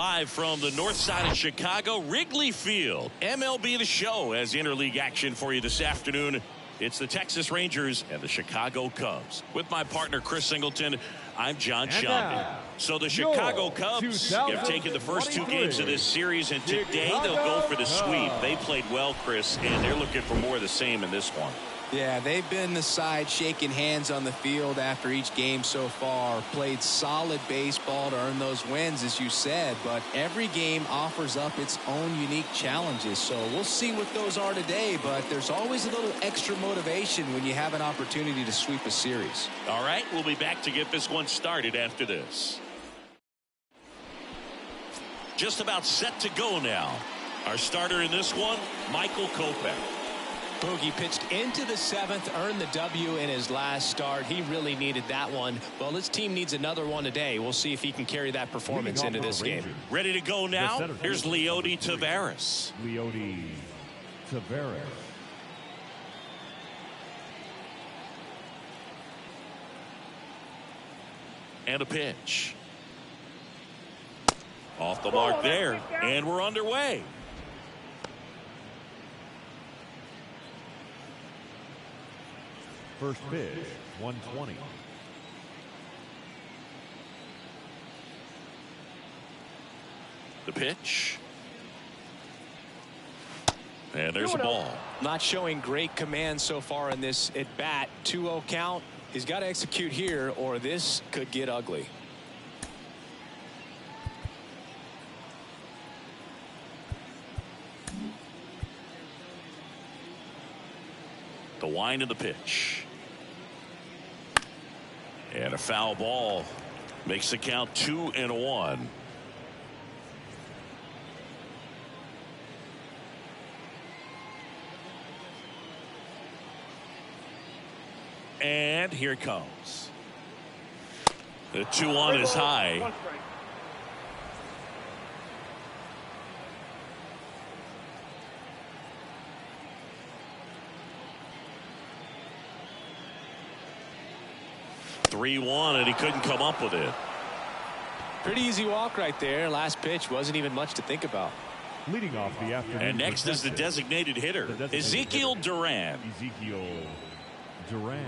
Live from the north side of Chicago, Wrigley Field. MLB The Show has interleague action for you this afternoon. It's the Texas Rangers and the Chicago Cubs. With my partner, Chris Singleton, I'm John Shambi. So the Chicago Cubs have taken the first 2 games of this series, and today they'll go for the sweep. They played well, Chris, and they're looking for more of the same in this one. Yeah, they've been the side shaking hands on the field after each game so far. Played solid baseball to earn those wins, as you said, but every game offers up its own unique challenges. So we'll see what those are today, but there's always a little extra motivation when you have an opportunity to sweep a series. All right, we'll be back to get this one started after this. Just about set to go now. Our starter in this one, Michael Kopech. Bogey pitched into the 7th, earned the W in his last start. He really needed that one. Well, his team needs another one today. We'll see if he can carry that performance into this game. Ready to go now? Here's Leody Taveras. Leody Taveras. And a pitch. Off the mark there, and we're underway. First pitch, 120. The pitch. And there's a ball. Not showing great command so far in this at bat. 2-0 count. He's got to execute here, or this could get ugly. The wind of the pitch. And a foul ball makes the count 2-1. And here it comes. The 2-1 is high. (3-1) and he couldn't come up with it. Pretty easy walk right there. Last pitch wasn't even much to think about. Leading off the afternoon. And next is the designated hitter, Ezekiel Duran. Ezekiel Duran.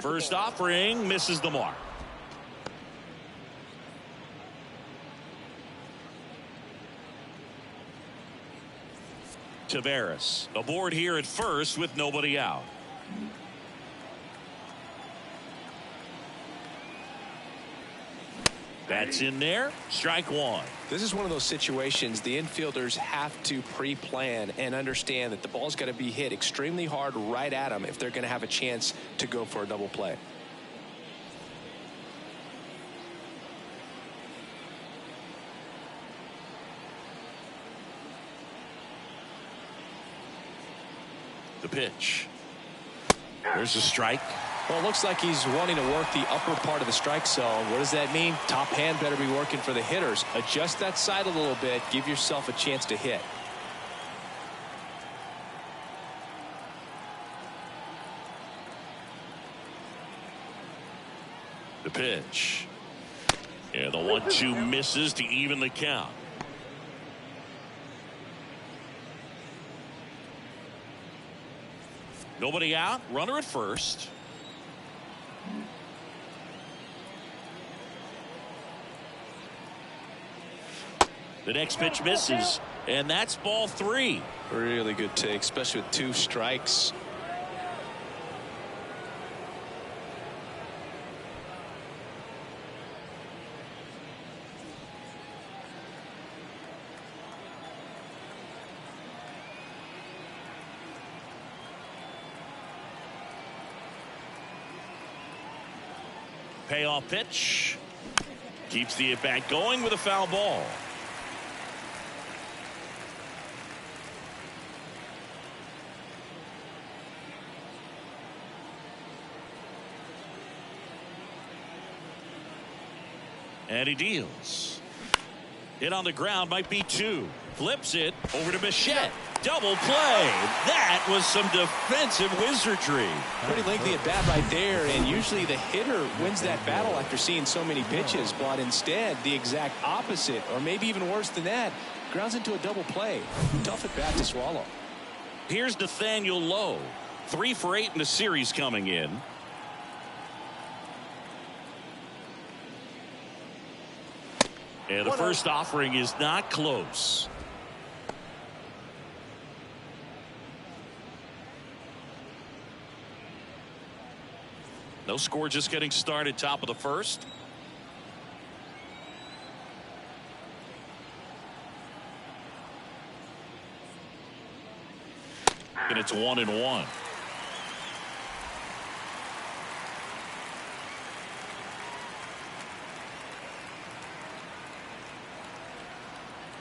First offering misses the mark. Taveras aboard here at first with nobody out. That's in there. Strike one. This is one of those situations the infielders have to pre-plan and understand that the ball's got to be hit extremely hard right at them if they're going to have a chance to go for a double play. The pitch. There's a strike. Well, it looks like he's wanting to work the upper part of the strike zone. What does that mean? Top hand better be working for the hitters. Adjust that side a little bit. Give yourself a chance to hit. The pitch. And the 1-2 misses to even the count. Nobody out. Runner at first. The next pitch misses, and that's ball 3. Really good take, especially with 2 strikes. Payoff pitch. Keeps the at-bat going with a foul ball. And he deals. Hit on the ground, might be 2. Flips it over to Bichette. Double play. That was some defensive wizardry. Pretty lengthy at bat right there, and usually the hitter wins that battle after seeing so many pitches, but instead the exact opposite, or maybe even worse than that, grounds into a double play. Tough at bat to swallow. Here's Nathaniel Lowe, 3 for 8 in the series coming in. And the first offering is not close. No score, just getting started, top of the first. And it's 1-1.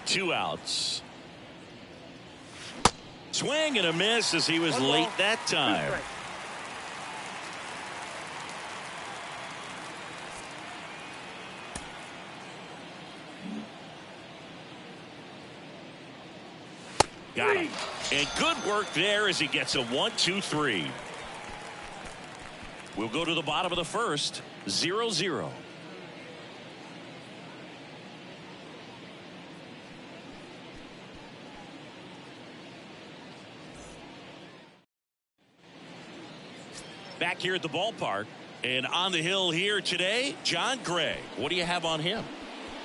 Two outs. Swing and a miss as he was late that time. Got him. And good work there as he gets a 1-2-3. We'll go to the bottom of the first. 0-0. Back here at the ballpark, and on the hill here today, John Gray. What do you have on him?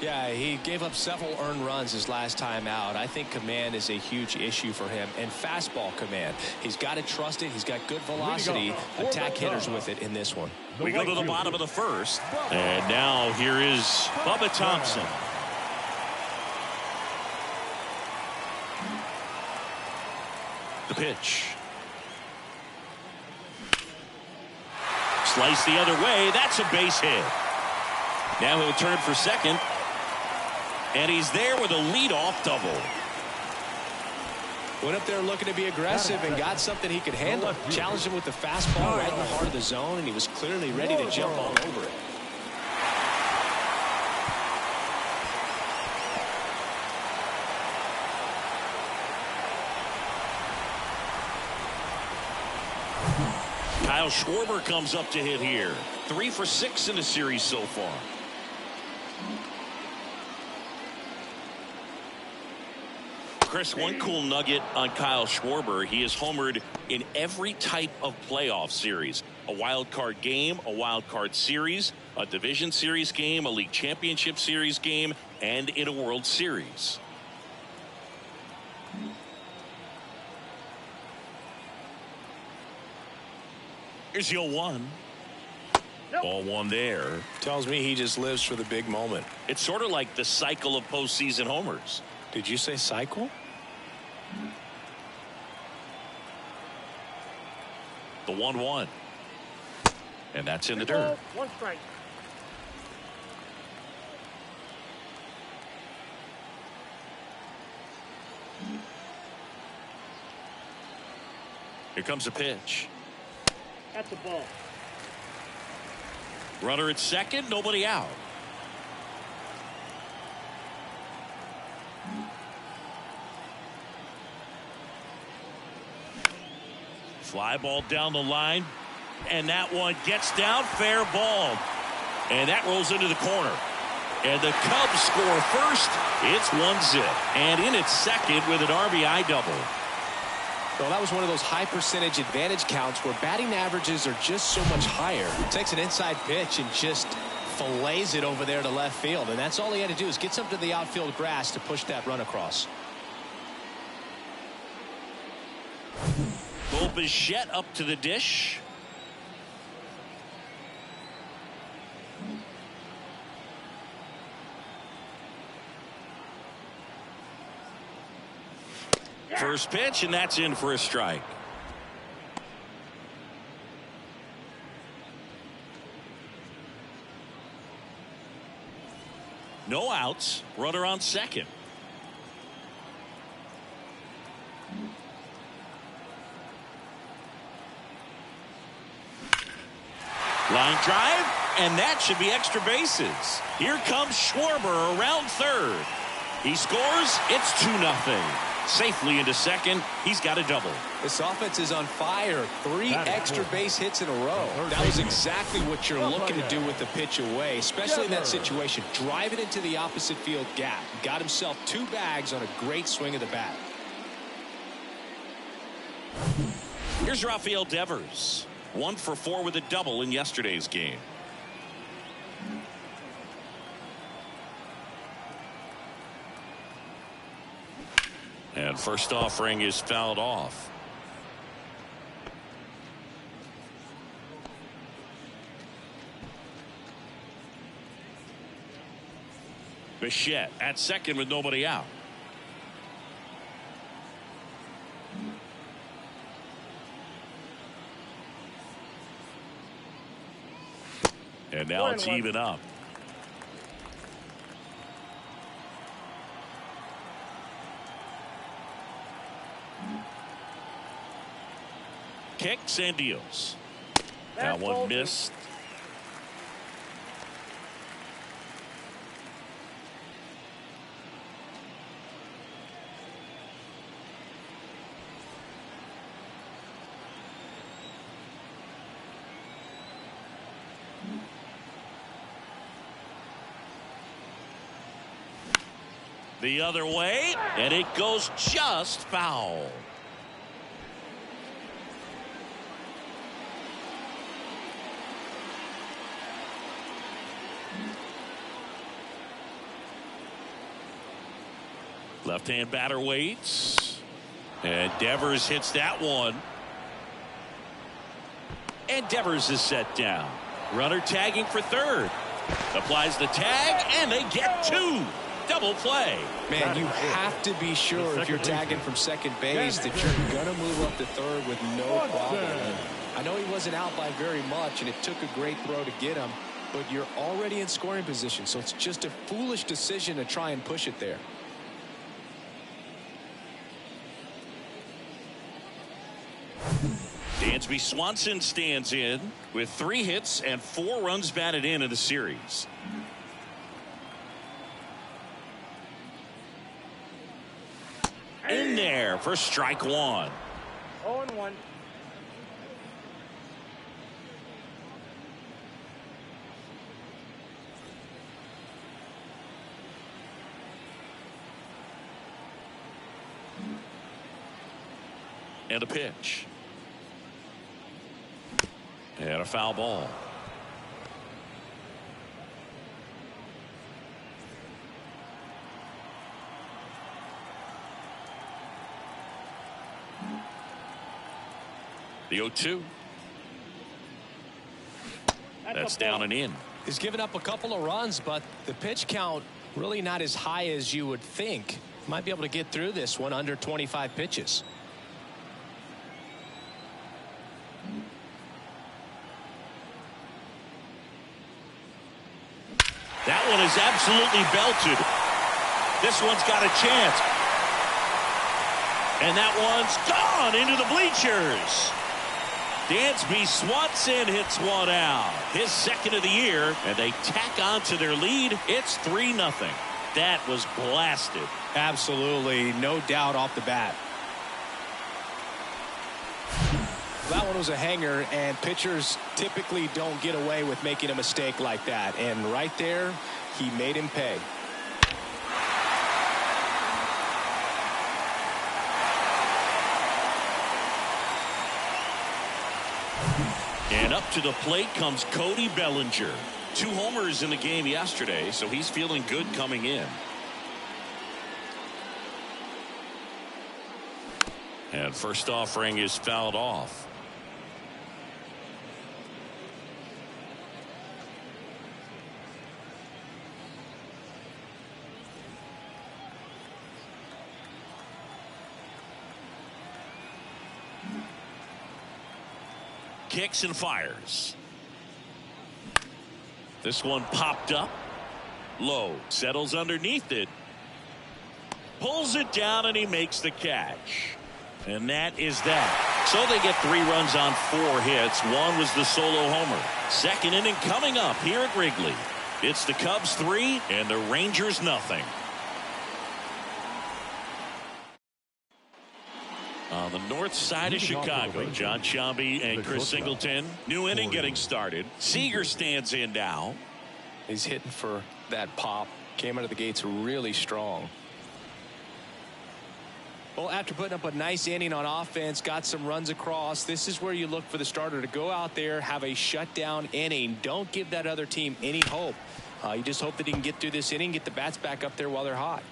Yeah, he gave up several earned runs his last time out. I think command is a huge issue for him, and fastball command. He's got to trust it. He's got good velocity. Attack hitters with it in this one. We go to the bottom of the first, and now here is Bubba Thompson. The pitch. Slice the other way. That's a base hit. Now he'll turn for second. And he's there with a leadoff double. Went up there looking to be aggressive and got something he could handle. Challenged him with the fastball right in the heart of the zone, and he was clearly ready to jump all over it. Kyle Schwarber comes up to hit here. 3 for 6 in the series so far. Chris, one cool nugget on Kyle Schwarber. He has homered in every type of playoff series. A wild card game, a wild card series, a division series game, a league championship series game, and in a World Series. Here's the 0-1. Ball one there. Tells me he just lives for the big moment. It's sort of like the cycle of postseason homers. Did you say cycle? The 1-1. And that's in the dirt. 1 strike. Here comes a pitch. That's a ball. Runner at second, nobody out. Fly ball down the line, and that one gets down, fair ball. And that rolls into the corner. And the Cubs score first. It's 1-0. And in its second with an RBI double. Well, that was one of those high percentage advantage counts where batting averages are just so much higher. Takes an inside pitch and just fillets it over there to left field. And that's all he had to do is get something to the outfield grass to push that run across. Bo Bichette up to the dish. First pitch, and that's in for a strike. No outs. Runner on second. Line drive, and that should be extra bases. Here comes Schwarber around third. He scores. It's 2-0. Safely into second. He's got a double. This offense is on fire. 3 extra base hits in a row. That was exactly what you're looking to do with the pitch away, especially in that situation. Drive it into the opposite field gap. Got himself 2 bags on a great swing of the bat. Here's Rafael Devers. 1 for 4 with a double in yesterday's game. And first offering is fouled off. Bichette at second with nobody out. And now it's even up. Kicks and deals. That one missed. The other way, and it goes just foul. Left-hand batter waits, and Devers hits that one. And Devers is set down. Runner tagging for third. Applies the tag, and they get 2. Double play. Man, you have to be sure if you're tagging from second base that you're going to move up to third with no problem. I know he wasn't out by very much, and it took a great throw to get him, but you're already in scoring position, so it's just a foolish decision to try and push it there. Dansby Swanson stands in with 3 hits and 4 runs batted in the series. In there for strike 1. 0-1. And a pitch. And a foul ball. The 0-2. That's down and in. He's given up a couple of runs, but the pitch count really not as high as you would think. Might be able to get through this one under 25 pitches. That one is absolutely belted. This one's got a chance. And that one's gone into the bleachers. Dansby Swanson hits one out. His second of the year, and they tack on to their lead. It's 3-0. That was blasted. Absolutely, no doubt off the bat. That one was a hanger, and pitchers typically don't get away with making a mistake like that. And right there, he made him pay. And up to the plate comes Cody Bellinger. 2 homers in the game yesterday, so he's feeling good coming in. And first offering is fouled off. Kicks and fires. This one popped up. Low. Settles underneath it. Pulls it down, and he makes the catch. And that is that. So they get 3 runs on 4 hits. One was the solo homer. Second inning coming up here at Wrigley. It's the Cubs 3 and the Rangers nothing. On the north side of Chicago, John Sciambi and Chris Singleton. New inning getting started. Seager stands in now. He's hitting for that pop. Came out of the gates really strong. Well, after putting up a nice inning on offense, got some runs across, this is where you look for the starter to go out there, have a shutdown inning. Don't give that other team any hope. You just hope that he can get through this inning, get the bats back up there while they're hot.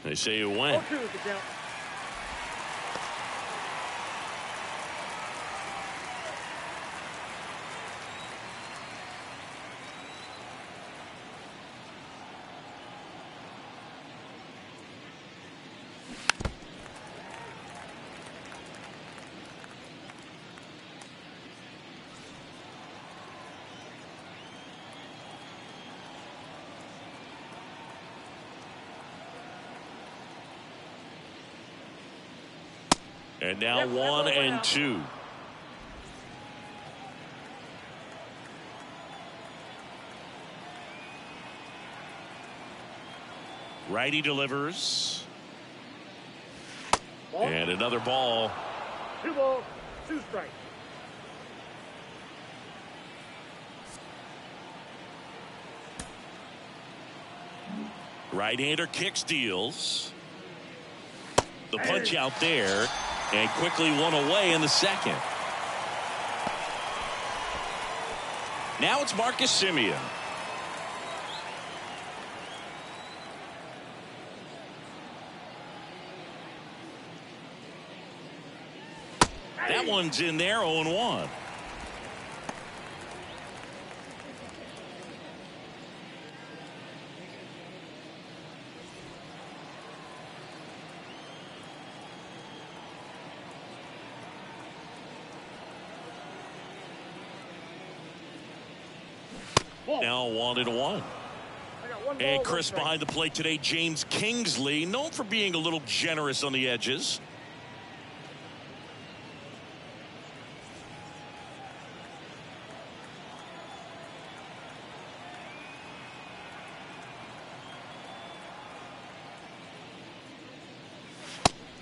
They say you win. And now 1-2. Righty delivers. And another ball. 2 balls, 2 strikes. Right-hander kicks, deals. The punch out there. And quickly one away in the second. Now it's Marcus Semien. That one's in there, 0-1. Now 1-1. And Chris behind the plate today, James Kingsley, known for being a little generous on the edges.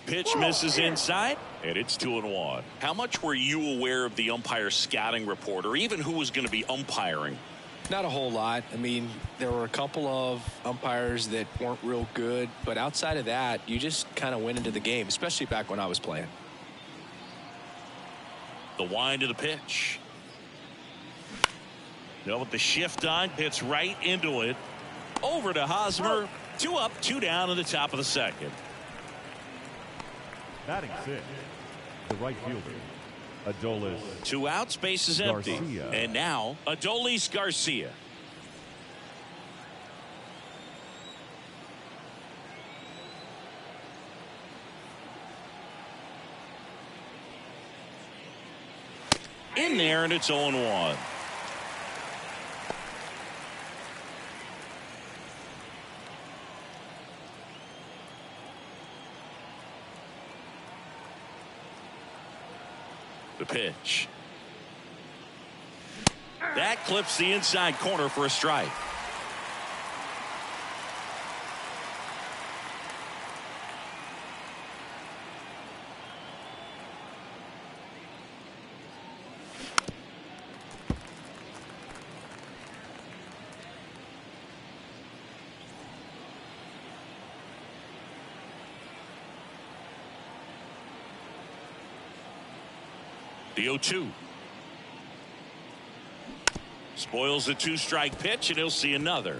Pitch misses inside, and it's 2-1. How much were you aware of the umpire scouting report, or even who was going to be umpiring? Not a whole lot. I mean, there were a couple of umpires that weren't real good, but outside of that, you just kind of went into the game, especially back when I was playing. The wind of the pitch. Now with the shift on, hits right into it. Over to Hosmer. 2 up, 2 down in the top of the second. Batting 6, the right fielder, Adolis. 2 outs, base is empty. Garcia. And now Adolis Garcia. In there, and it's 0-1. The pitch. That clips the inside corner for a strike. The 0-2. Spoils the 2-strike pitch, and he'll see another.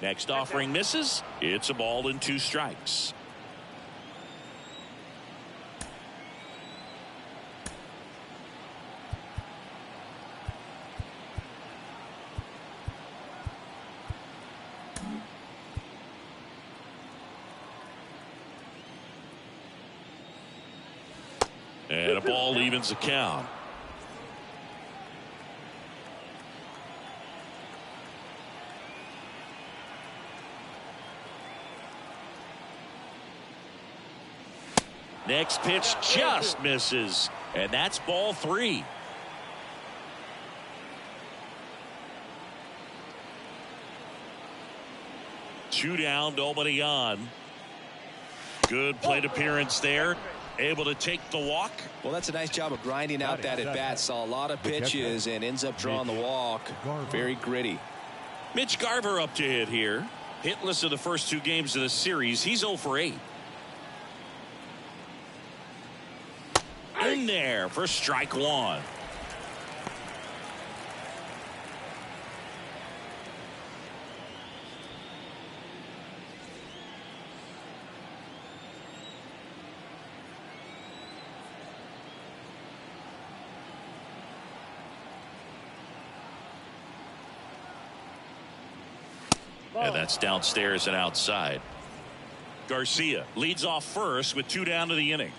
Next offering misses. It's a ball and 2 strikes. And a ball evens the count. Next pitch just misses, and that's ball 3. Two down, nobody on. Good plate appearance there. Able to take the walk. Well, that's a nice job of grinding out that at bat. Saw a lot of pitches and ends up drawing the walk. Very gritty. Mitch Garver up to hit here. Hitless in the first 2 games of the series. He's 0 for 8. In there for strike 1. And that's downstairs and outside. Garcia leads off first with 2 down to the inning.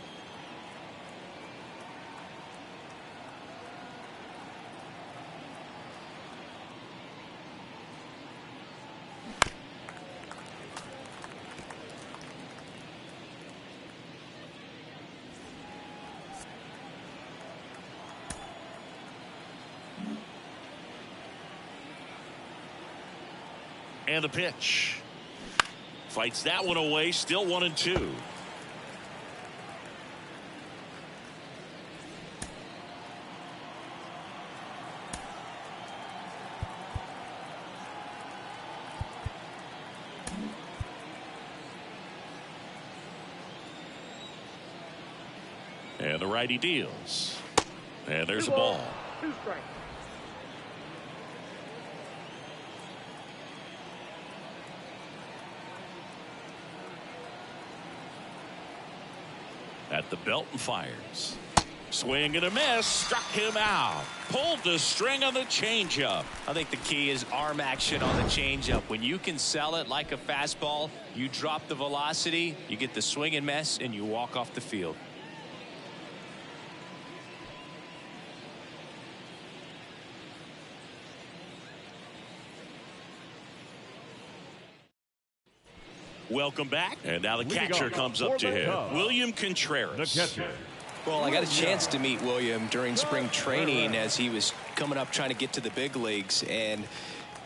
And the pitch. Fights that one away. Still 1-2. And the righty deals. And there's a ball. 2 strikes. At the belt and fires. Swing and a miss. Struck him out. Pulled the string on the changeup. I think the key is arm action on the changeup. When you can sell it like a fastball, you drop the velocity, you get the swing and miss, and you walk off the field. Welcome back. And now the catcher comes up to him. William Contreras. The catcher. Well, I got a chance to meet William during spring training as he was coming up trying to get to the big leagues, and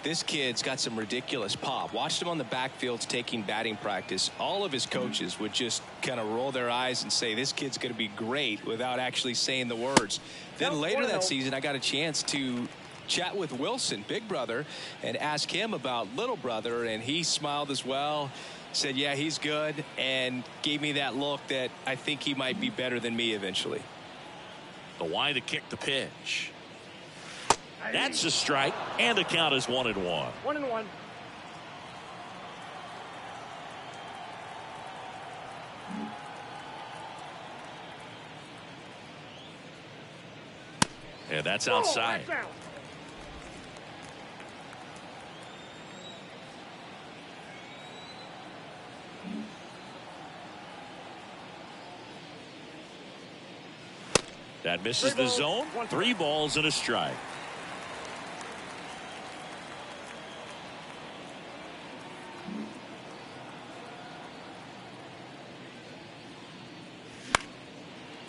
this kid's got some ridiculous pop. Watched him on the backfields taking batting practice. All of his coaches would just kind of roll their eyes and say, this kid's going to be great, without actually saying the words. Then later that season, I got a chance to chat with Wilson, big brother, and ask him about little brother, and he smiled as well. Said, yeah, he's good, and gave me that look that I think he might be better than me eventually. The wide to kick the pitch. That's a strike, and the count is 1-1. 1-1. And that's outside. That's out. That misses the zone. 3 balls and a strike.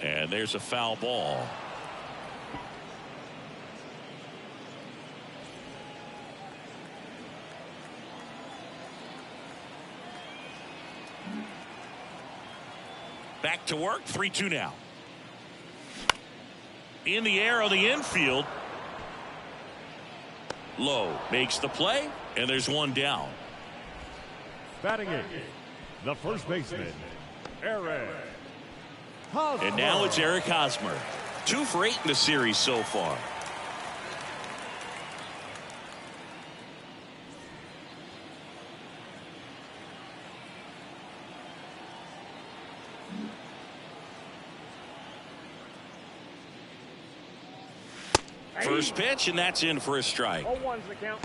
And there's a foul ball. Back to work. 3-2 now. In the air on the infield. Low makes the play, and there's 1 down. Batting 8, the first baseman, Eric Hosmer. And now it's Eric Hosmer. 2 for 8 in the series so far. First pitch, and that's in for a strike. 0-1's the count.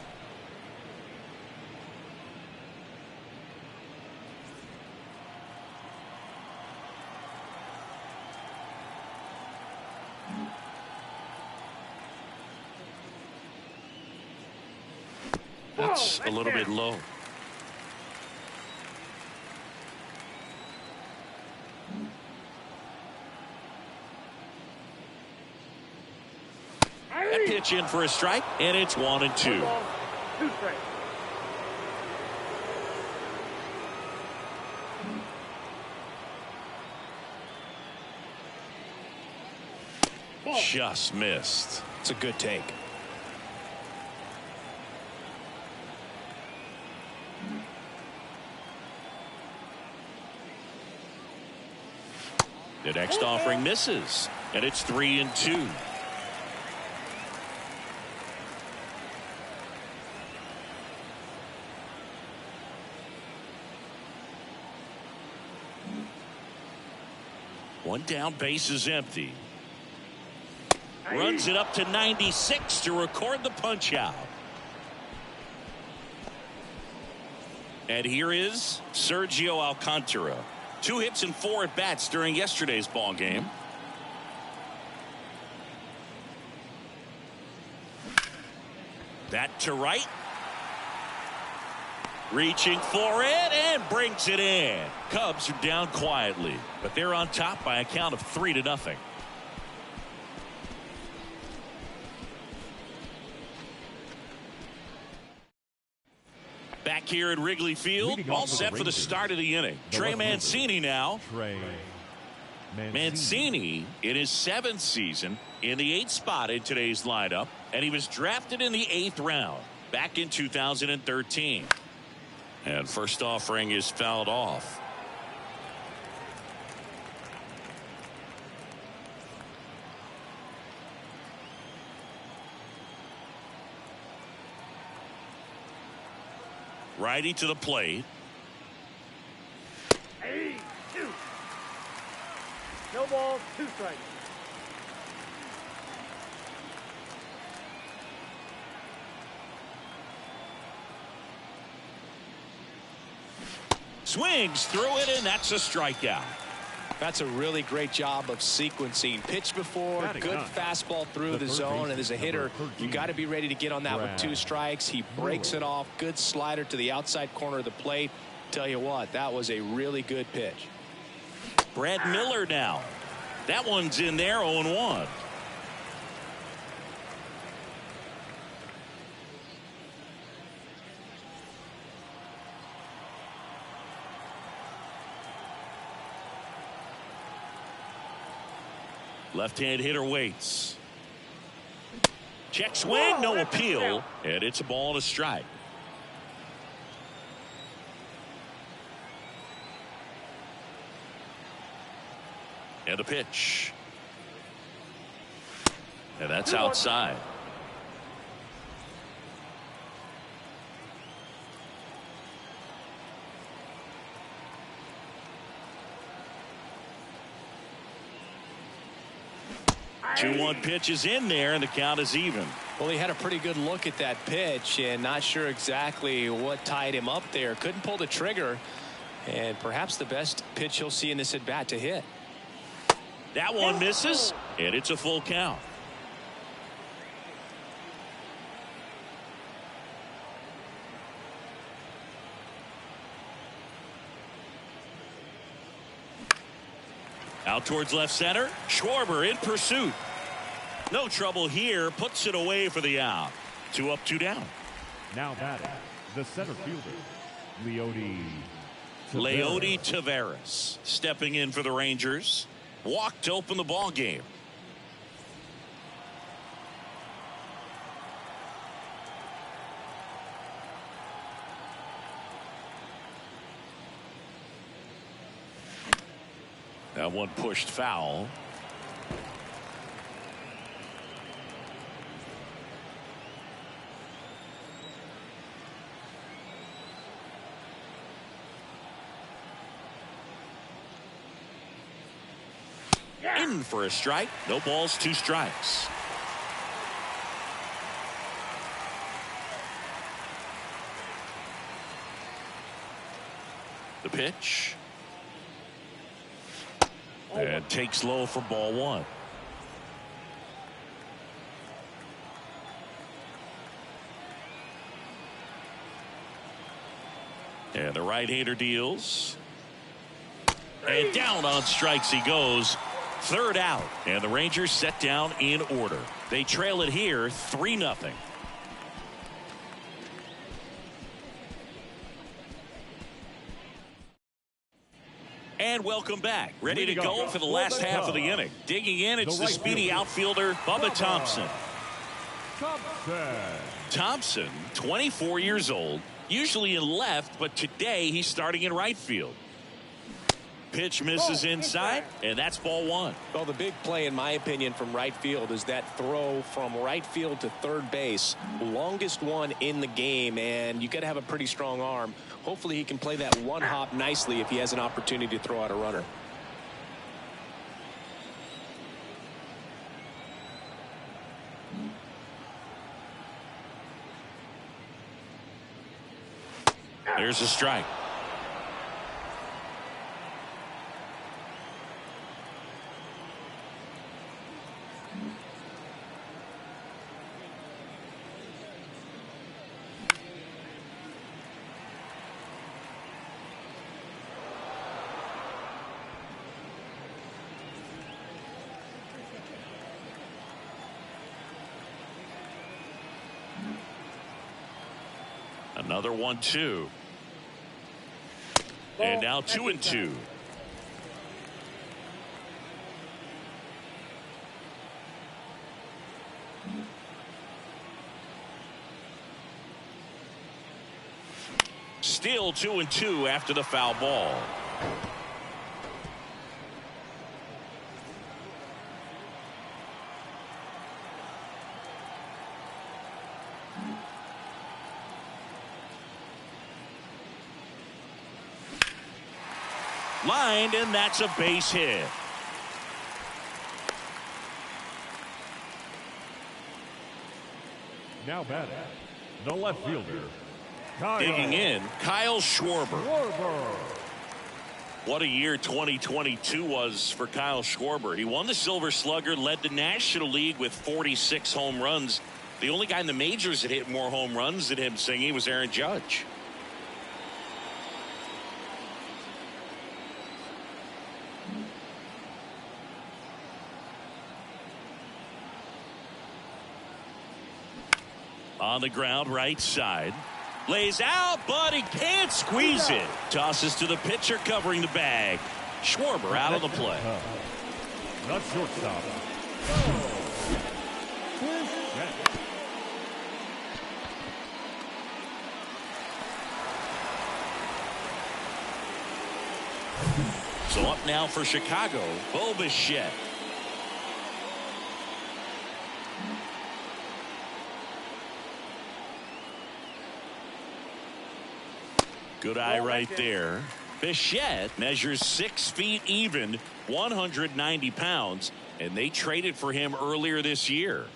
That's a little bit low. That pitch in for a strike, and it's 1-2. 2 strikes. Just missed. It's a good take. The next offering misses, and it's 3-2. One down, base is empty. Runs it up to 96 to record the punch out. And here is Sergio Alcantara. 2 hits and 4 at bats during yesterday's ball game. That to right. Reaching for it and brings it in. Cubs are down quietly, but they're on top by a count of 3-0. Back here at Wrigley Field, all set for the start of the inning. Trey Mancini now. Mancini in his 7th season in the 8th spot in today's lineup, and he was drafted in the 8th round back in 2013. And first offering is fouled off. Righty to the plate. 2. No balls, 2 strikes. Swings through it, and that's a strikeout. That's a really great job of sequencing. Pitch before, good fastball through the zone, and as a hitter, you got to be ready to get on that with 2 strikes. He breaks it off. Good slider to the outside corner of the plate. Tell you what, that was a really good pitch. Brad Miller now. That one's in there, 0-1. Left-hand hitter waits. Check swing, no appeal, and it's a ball and a strike. And the pitch. And that's outside. The 2-1 pitch is in there, and the count is even. Well, he had a pretty good look at that pitch and not sure exactly what tied him up there. Couldn't pull the trigger, and perhaps the best pitch he'll see in this at-bat to hit. That one misses, and it's a full count. Out towards left center. Schwarber in pursuit. No trouble here. Puts it away for the out. 2 up, 2 down. Now batting, the center fielder, Leody Taveras stepping in for the Rangers. Walk to open the ball game. That one pushed foul. In for a strike. No balls, 2 strikes. The pitch. And takes low for ball 1. And the right-hander deals. And down on strikes he goes. 3rd out, and the Rangers set down in order. They trail it here 3-0. And welcome back. Ready to go for the last half of the inning. Digging in, it's the speedy outfielder, Bubba Thompson. Thompson, 24 years old, usually in left, but today he's starting in right field. Pitch misses inside, and that's ball one. Well, the big play, in my opinion, from right field is that throw from right field to third base. Longest one in the game, and you got to have a pretty strong arm. Hopefully he can play that one hop nicely if he has an opportunity to throw out a runner. There's a strike. Another 1-2. And now 2-2. Still 2-2 after the foul ball. Lined, and that's a base hit. Now batting, the left fielder, Digging in, Kyle Schwarber. What a year 2022 was for Kyle Schwarber. He won the Silver Slugger, led the National League with 46 home runs. The only guy in the majors that hit more home runs than him singing was Aaron Judge. On the ground, right side. Lays out, but he can't squeeze it. Tosses to the pitcher covering the bag. Schwarber out of the play. Not shortstop. So up now for Chicago, Bo Bichette. Good eye right there. Bichette measures 6 feet even, 190 pounds, and they traded for him earlier this year.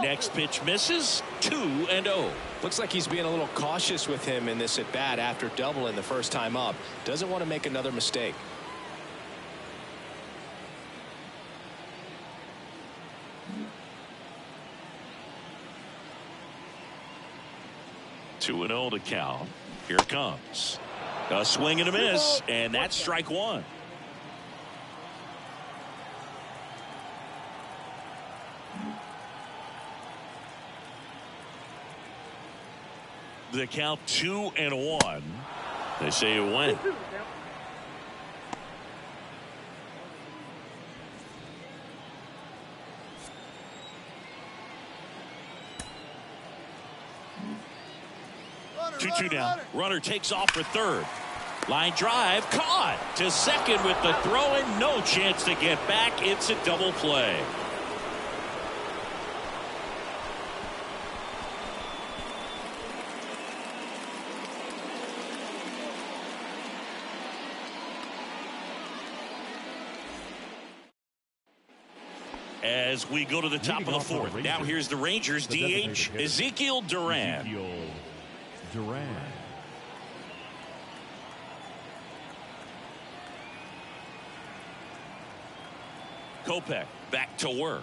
Next pitch misses, 2-0. Looks like he's being a little cautious with him in this at bat after doubling the first time up. Doesn't want to make another mistake. Two and 0 to count. Here it comes. A swing and a miss, and that's strike one. The count 2-1. They say it went. Two down. Runner takes off for third. Line drive caught to second with the throw and no chance to get back. It's a double play. As we go to the top of the fourth. Now here's the Rangers DH, Ezekiel Duran. Kopech back to work.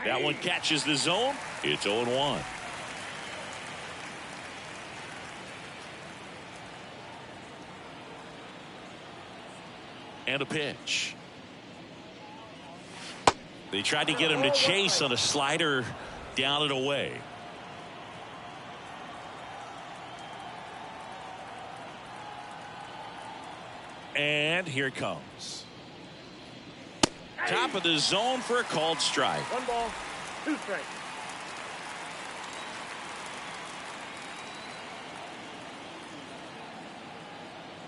That one catches the zone. It's 0-1. And a pitch. They tried to get him to chase on a slider down and away. And here it comes. Top of the zone for a called strike. 1 ball, 2 strikes.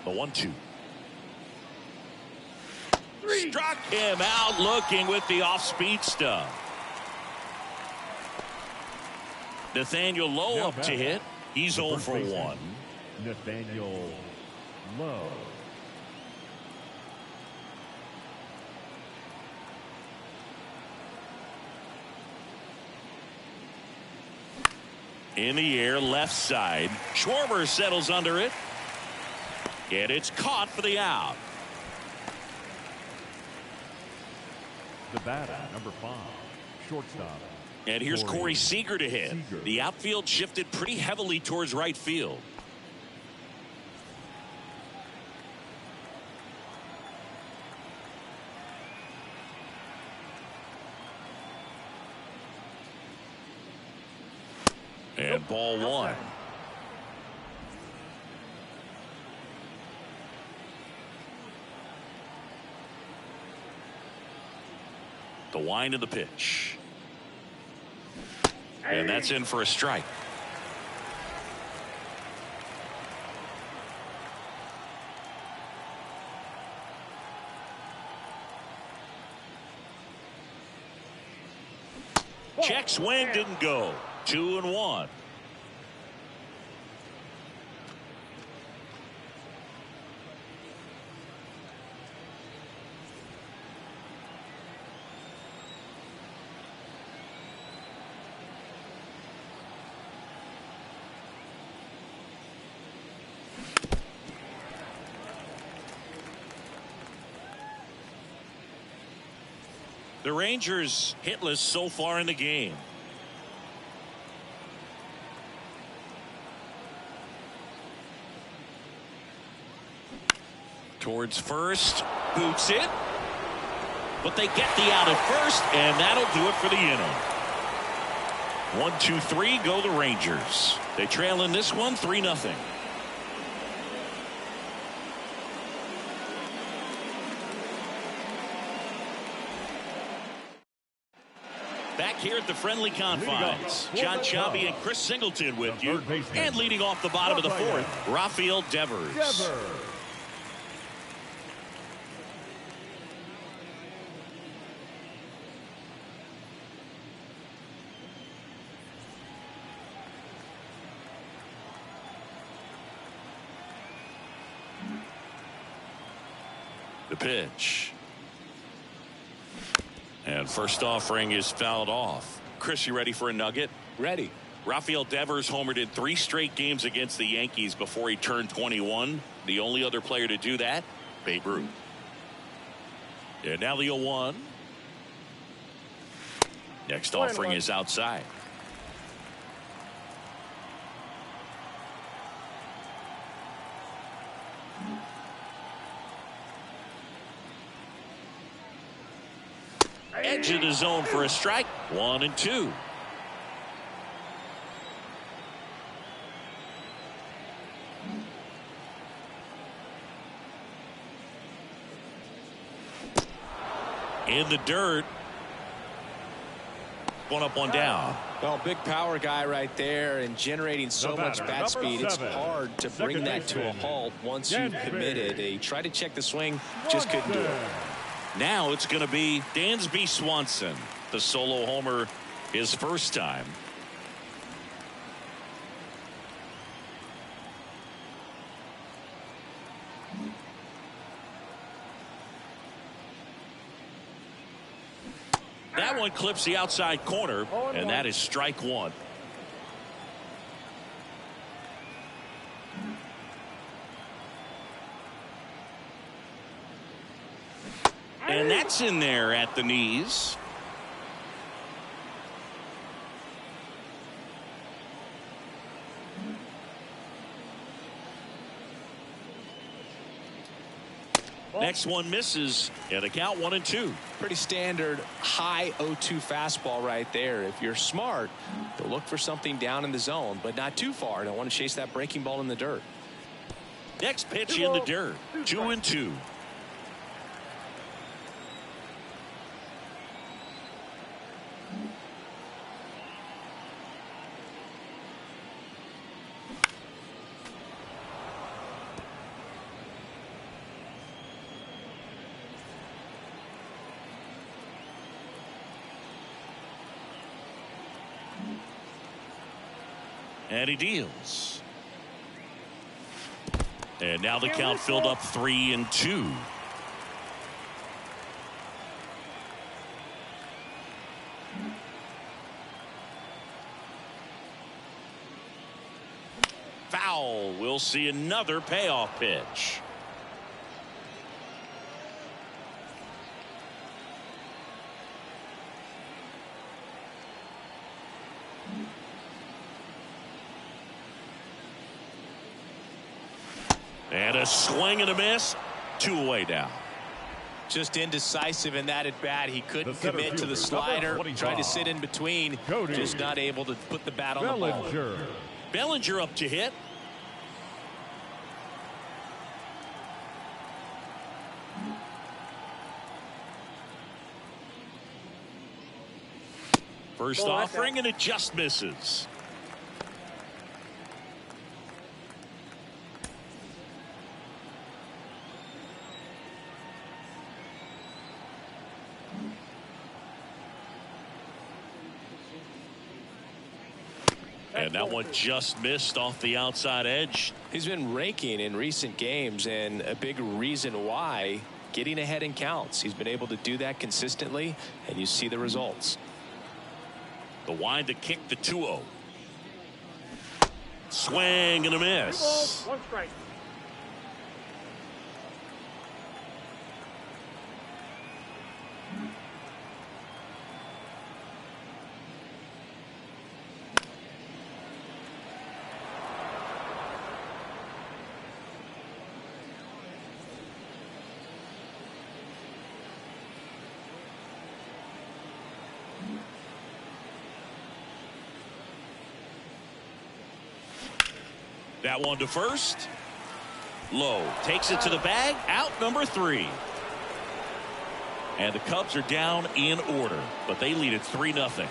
The 1-2. Struck him out looking with the off-speed stuff. Nathaniel Lowe up to hit. He's 0 for 1. Nathaniel Lowe. In the air, left side. Schwarber settles under it. And it's caught for the out. The batter, number 5, shortstop. And here's Corey Seager to hit. The outfield shifted pretty heavily towards right field. And ball 1. The wind of the pitch. And that's in for a strike. Check swing, didn't go. 2-1. The Rangers hitless so far in the game. Towards first, boots it, but they get the out at first, and that'll do it for the inning. 1, 2, 3 go the Rangers. They trail in this one 3-0. Back here at the friendly confines, John Chubby and Chris Singleton with you. And leading off the bottom of the 4th, Rafael Devers. The pitch. And first offering is fouled off. Chris, you ready for a nugget? Ready. Rafael Devers homered in 3 straight games against the Yankees before he turned 21. The only other player to do that, Babe Ruth. And now the 0-1. Next offering is outside. Edge of the zone for a strike. 1-2. In the dirt. 1 up, 1 down. Well, big power guy right there and generating so much bat speed. It's hard to bring that to a halt once you've committed. They tried to check the swing, just couldn't do it. Now it's going to be Dansby Swanson, the solo homer, his first time. That one clips the outside corner, and that is strike 1. And that's in there at the knees. Next one misses, and a count 1-2. Pretty standard high 0-2 fastball right there. If you're smart, you'll look for something down in the zone, but not too far. Don't want to chase that breaking ball in the dirt. Next pitch in the dirt, 2-2. And he deals. And now the count filled up 3-2. Foul. We'll see another payoff pitch. And a swing and a miss. 2 away now. Just indecisive in that at bat. He couldn't commit to the slider. Tried to sit in between. Just not able to put the bat on the ball. Bellinger up to hit. First offering, and it just misses. And that one just missed off the outside edge. He's been raking in recent games, and a big reason why, getting ahead in counts. He's been able to do that consistently, and you see the results. The wind to kick the 2-0. Swing and a miss. 2 balls, 1 strike. That one to first. Low takes it to the bag. Out number 3. And the Cubs are down in order, but they lead at 3-0.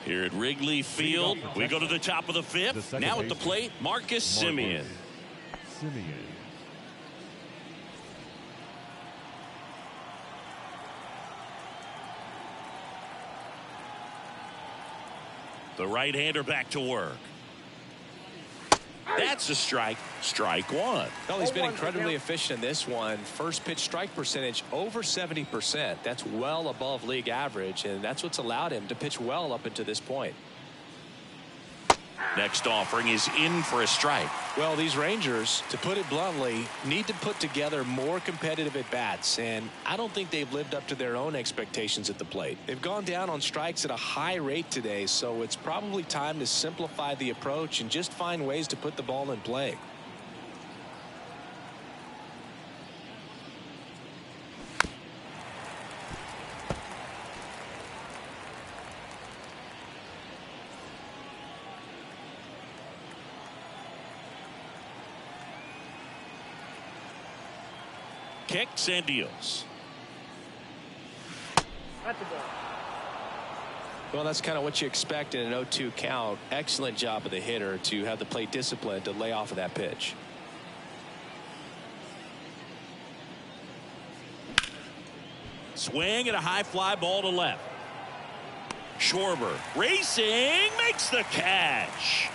Here at Wrigley Field, we go to the top of the 5th. Now at the plate, Marcus Semien. The right-hander back to work. That's a strike. Strike 1. Well, he's been incredibly efficient in this one. First pitch strike percentage over 70%. That's well above league average, and that's what's allowed him to pitch well up until this point. Next offering is in for a strike. Well, these Rangers, to put it bluntly, need to put together more competitive at-bats, and I don't think they've lived up to their own expectations at the plate. They've gone down on strikes at a high rate today, so it's probably time to simplify the approach and just find ways to put the ball in play. Kicks and deals. That's a ball. Well, that's kind of what you expect in an 0-2 count. Excellent job of the hitter to have the plate discipline to lay off of that pitch. Swing and a high fly ball to left. Schwarber racing, makes the catch.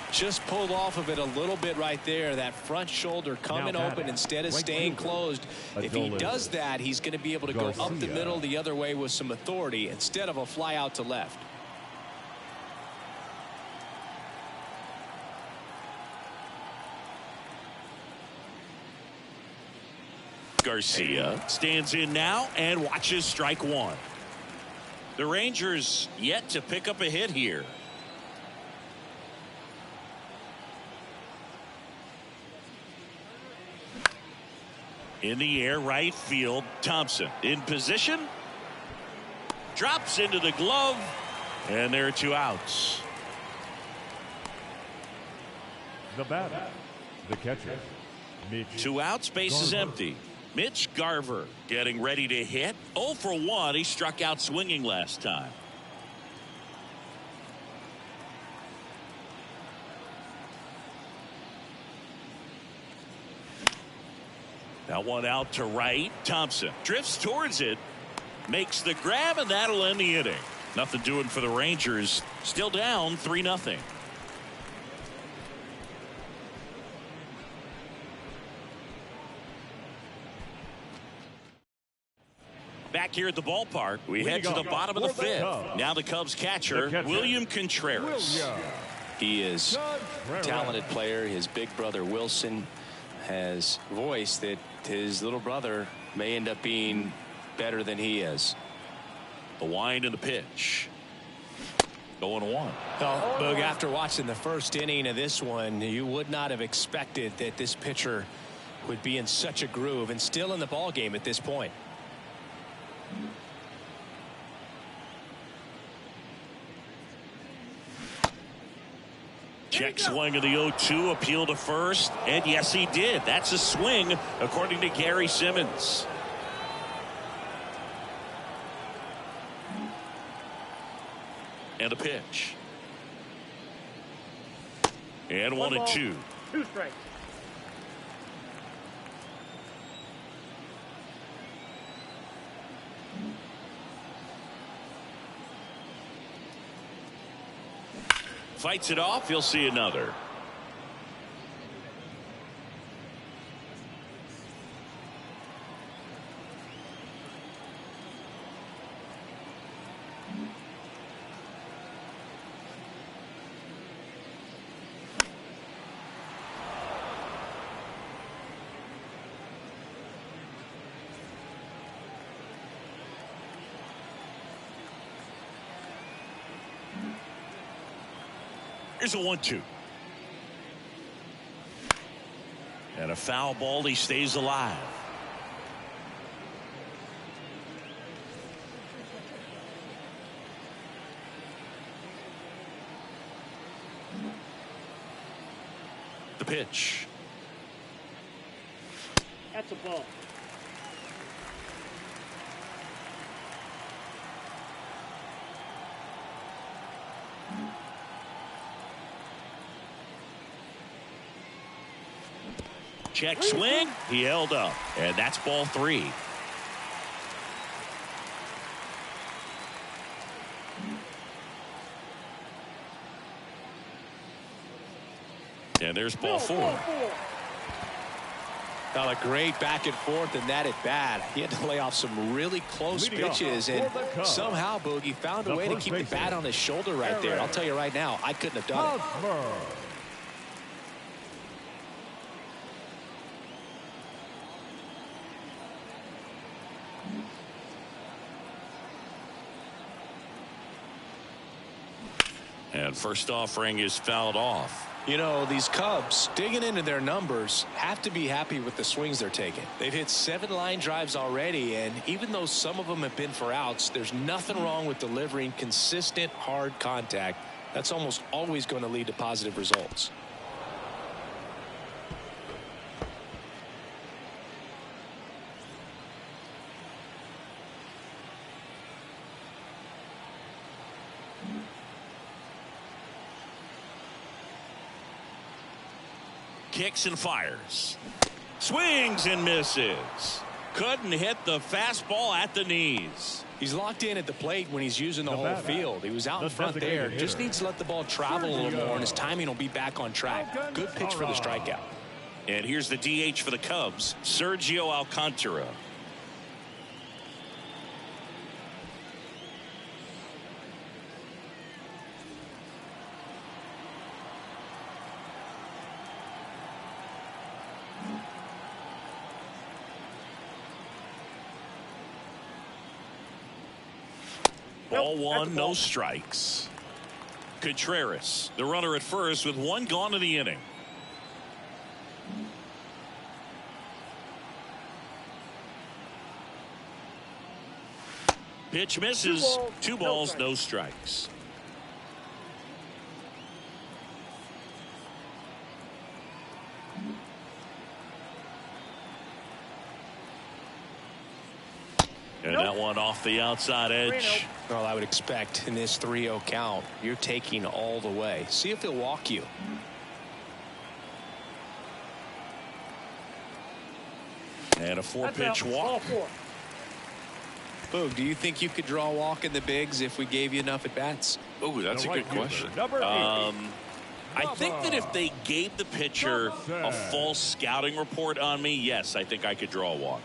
Just pulled off of it a little bit right there. That front shoulder coming open instead of staying closed. If he does that, he's going to be able to go up the middle the other way with some authority instead of a fly out to left. Garcia stands in now and watches strike 1. The Rangers yet to pick up a hit here. In the air, right field. Thompson in position. Drops into the glove. And there are 2 outs. The batter, the catcher, Mitch 2 outs, base is Garver. empty. Mitch Garver getting ready to hit. 0 for 1. He struck out swinging last time. That one out to right. Thompson drifts towards it. Makes the grab, and that'll end the inning. Nothing doing for the Rangers. Still down 3-0. Back here at the ballpark, we head to the bottom of the 5th. Now the Cubs catcher, William Contreras. He is a talented player. His big brother Wilson has voiced that his little brother may end up being better than he is. The wind and the pitch. Going 1. Well, Boog, after watching the first inning of this one, you would not have expected that this pitcher would be in such a groove and still in the ball game at this point. Check swing of the 0-2, appeal to first, and yes, he did. That's a swing, according to Gary Simmons. And a pitch. And 1-2. 2 strikes. Fights it off. You'll see another. Here's a 1-2. And a foul ball. He stays alive. The pitch. That's a ball. Check swing. He held up. And that's ball 3. And there's ball 4. Now a great back and forth in that at bat. He had to lay off some really close pitches, and somehow Boogie found a way to keep the bat on his shoulder right there. I'll tell you right now, I couldn't have done it. And first offering is fouled off. You know, these Cubs, digging into their numbers, have to be happy with the swings they're taking. They've hit 7 line drives already, and even though some of them have been for outs, there's nothing wrong with delivering consistent, hard contact. That's almost always going to lead to positive results. Kicks and fires. Swings and misses. Couldn't hit the fastball at the knees. He's locked in at the plate when he's using the whole field. He was out in front there. Just needs to let the ball travel a little more, and his timing will be back on track. Good pitch for the strikeout. And here's the DH for the Cubs, Sergio Alcantara. Ball one, no strikes. Contreras, the runner at first with one gone in the inning. Pitch misses. Two balls, no strikes. And that one off the outside edge. Well, I would expect in this 3-0 count, you're taking all the way. See if he'll walk you. And a 4-pitch walk. Boog, do you think you could draw a walk in the bigs if we gave you enough at bats? Oh, that's a good question. I think that if they gave the pitcher a false scouting report on me, yes, I think I could draw a walk.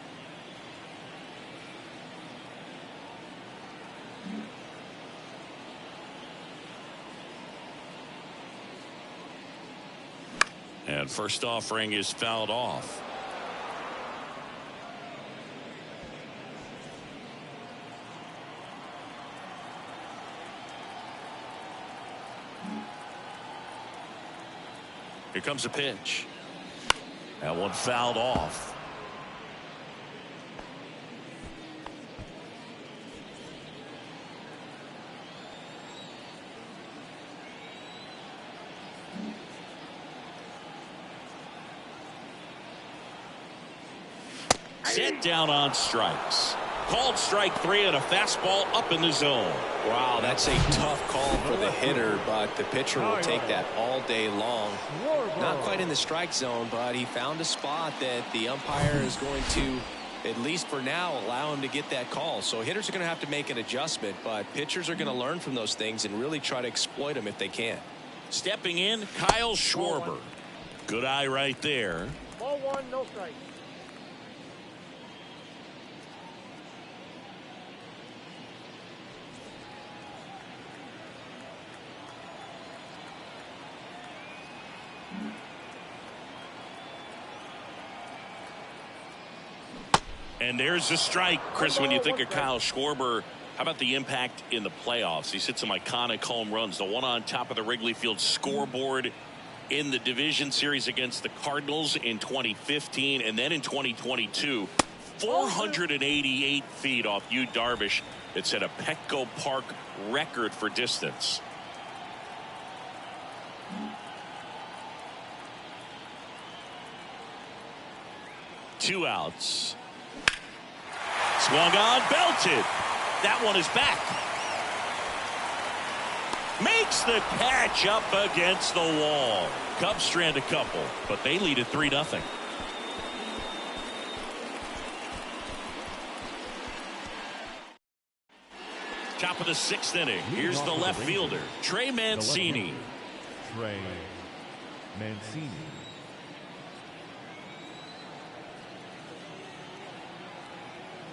And first offering is fouled off. Here comes a pitch. That one fouled off. Set down on strikes. Called strike 3 and a fastball up in the zone. Wow, that's a tough call for the hitter, but the pitcher will take that all day long. Not quite in the strike zone, but he found a spot that the umpire is going to, at least for now, allow him to get that call. So hitters are going to have to make an adjustment, but pitchers are going to learn from those things and really try to exploit them if they can. Stepping in, Kyle Schwarber. Good eye right there. Ball one, no strike. And there's a strike. Chris, when you think of Kyle Schwarber, how about the impact in the playoffs? He's hit some iconic home runs. The one on top of the Wrigley Field scoreboard in the division series against the Cardinals in 2015. And then in 2022, 488 feet off Yu Darvish. It set a Petco Park record for distance. Two outs. Swung on, belted. That one is back. Makes the catch up against the wall. Cubs strand a couple, but they lead at 3-0. Top of the 6th inning. Here's the left fielder, Trey Mancini. Trey Mancini.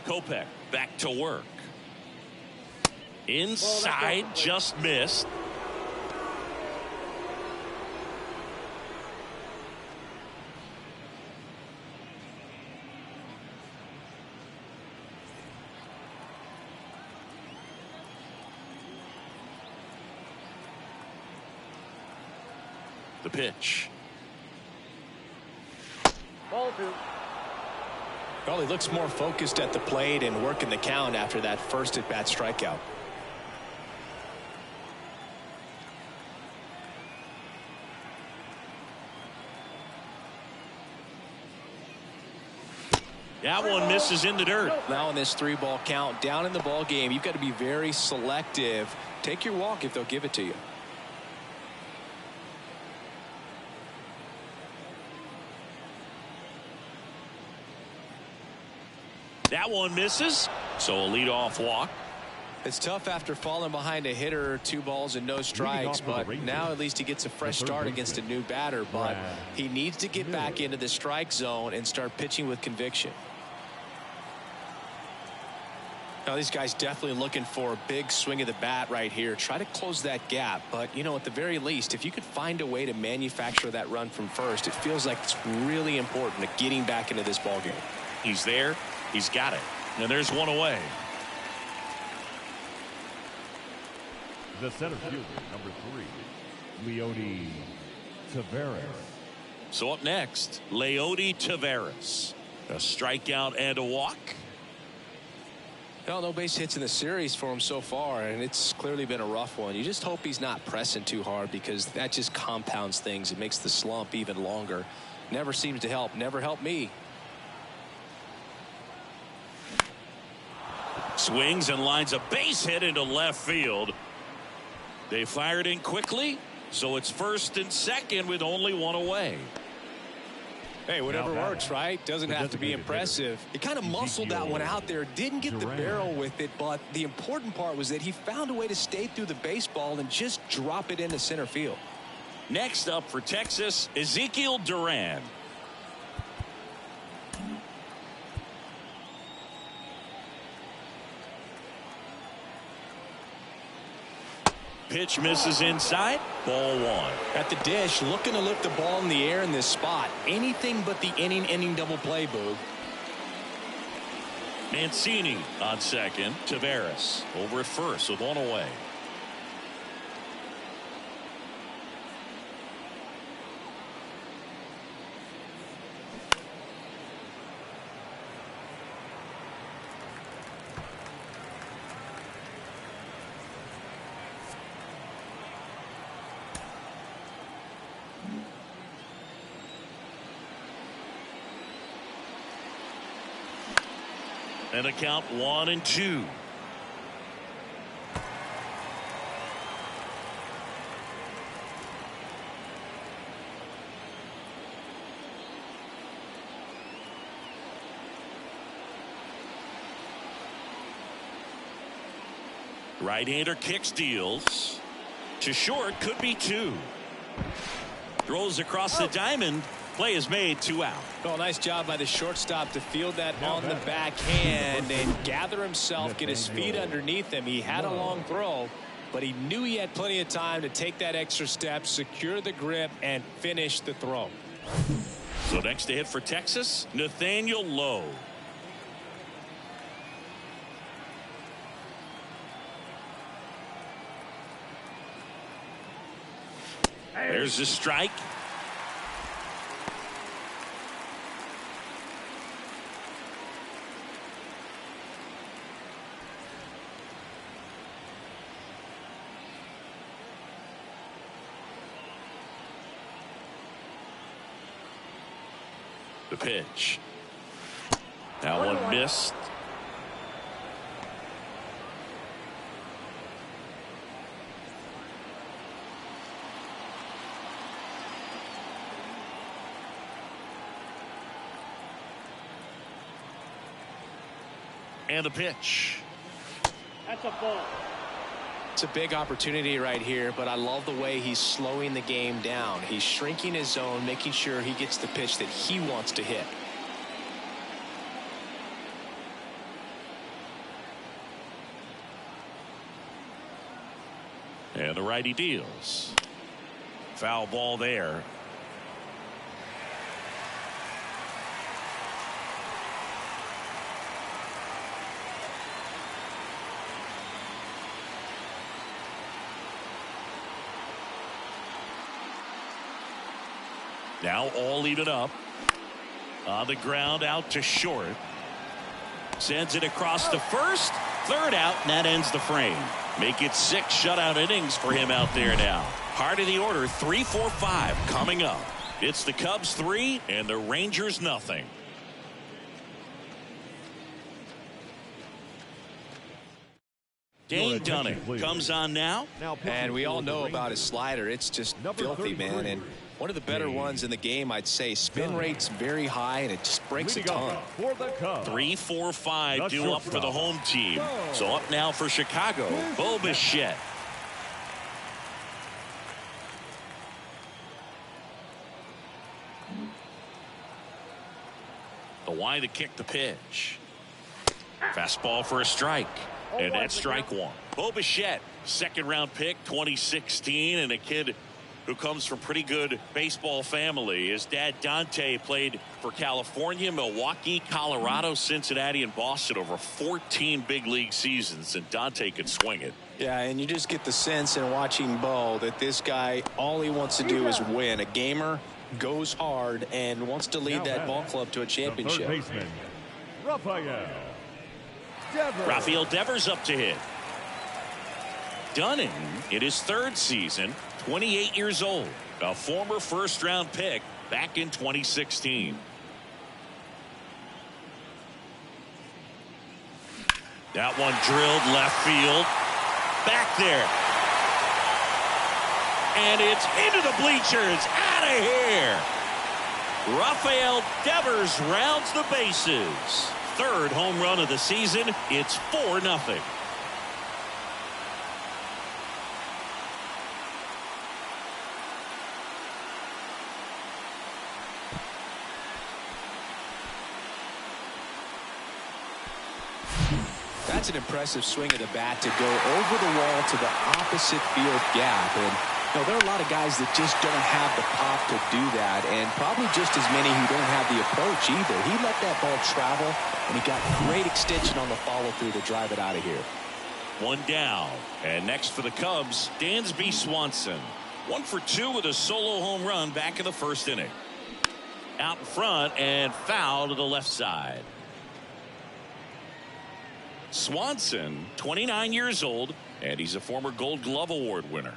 Kopech back to work. Inside, just missed. The pitch. Ball two. Well, he looks more focused at the plate and working the count after that first at-bat strikeout. That one misses in the dirt. Now in this 3-ball count, down in the ball game, you've got to be very selective. Take your walk if they'll give it to you. That one misses, so a leadoff walk. It's tough after falling behind a hitter, 2 balls and no strikes, but now at least he gets a fresh start against a new batter, but he needs to get back into the strike zone and start pitching with conviction. Now these guys definitely looking for a big swing of the bat right here. Try to close that gap, but you know, at the very least, if you could find a way to manufacture that run from first, it feels like it's really important to getting back into this ball game. He's there. He's got it. And there's one away. The center fielder, number 3, Leody Taveras. So up next, Leody Taveras. A strikeout and a walk. Well, no base hits in the series for him so far, and it's clearly been a rough one. You just hope he's not pressing too hard, because that just compounds things. It makes the slump even longer. Never seems to help. Never helped me. Swings and lines a base hit into left field. They fired in quickly, so it's first and second with only one away. Hey, whatever works, right? Doesn't have to be impressive. He kind of muscled that one out there. Didn't get the barrel with it, but the important part was that he found a way to stay through the baseball and just drop it into center field. Next up for Texas, Ezekiel Duran. Pitch misses inside. Ball 1. At the dish, looking to lift the ball in the air in this spot. Anything but the inning double play, Boog. Mancini on second. Taveras over at first with one away. And a count 1-2. Right-hander kicks, deals to short, could be 2. Throws across the diamond. Play is made, 2 out. Well, nice job by the shortstop to field that on the backhand and gather himself, get his feet underneath him. He had a long throw, but he knew he had plenty of time to take that extra step, secure the grip, and finish the throw. So next to hit for Texas, Nathaniel Lowe. There's the strike. The pitch. That one missed. And the pitch. That's a ball. It's a big opportunity right here, but I love the way he's slowing the game down. He's shrinking his zone, making sure he gets the pitch that he wants to hit. And the righty deals. Foul ball there. Now all even up. On the ground, out to short. Sends it across to first. Third out, and that ends the frame. Make it 6 shutout innings for him out there now. Heart of the order, 3, 4, 5 coming up. It's the Cubs 3 and the Rangers nothing. Dane Dunning comes on now. And we all know about his slider. It's just filthy, man. And one of the better ones in the game, I'd say. Spin rate's very high, and it just breaks a ton. 3, 4, 5 due up for the home team. So up now for Chicago, Bo Bichette. The wide to kick the pitch. Fastball for a strike. And that's strike 1. Bo Bichette, second-round pick, 2016, and a kid who comes from pretty good baseball family. His dad, Dante, played for California, Milwaukee, Colorado, Cincinnati, and Boston over 14 big league seasons, and Dante could swing it. Yeah, and you just get the sense in watching Bo that this guy, all he wants to do is win. A gamer, goes hard, and wants to lead that ball club to a championship. The third baseman, Rafael Devers up to hit. Dunning in his third season, 28 years old, a former first-round pick back in 2016. That one drilled left field. Back there. And it's into the bleachers. Out of here. Rafael Devers rounds the bases. Third home run of the season. It's 4-0. That's an impressive swing of the bat to go over the wall to the opposite field gap. And there are a lot of guys that just don't have the pop to do that, and probably just as many who don't have the approach either. He let that ball travel, and he got great extension on the follow-through to drive it out of here. One down. And next for the Cubs, Dansby Swanson. 1 for 2 with a solo home run back in the first inning. Out in front and foul to the left side. Swanson, 29 years old, and he's a former Gold Glove Award winner.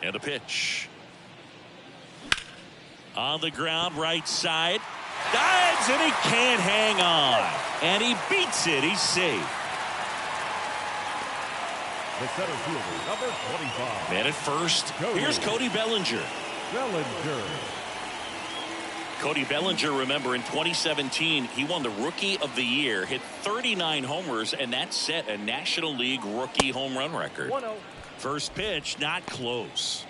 And a pitch. On the ground, right side. Dives, and he can't hang on. And he beats it. He's safe. The center fielder, number 25. Man at first. Here's Cody Bellinger. Cody Bellinger, remember, in 2017, he won the Rookie of the Year, hit 39 homers, and that set a National League rookie home run record. 1-0. First pitch, not close.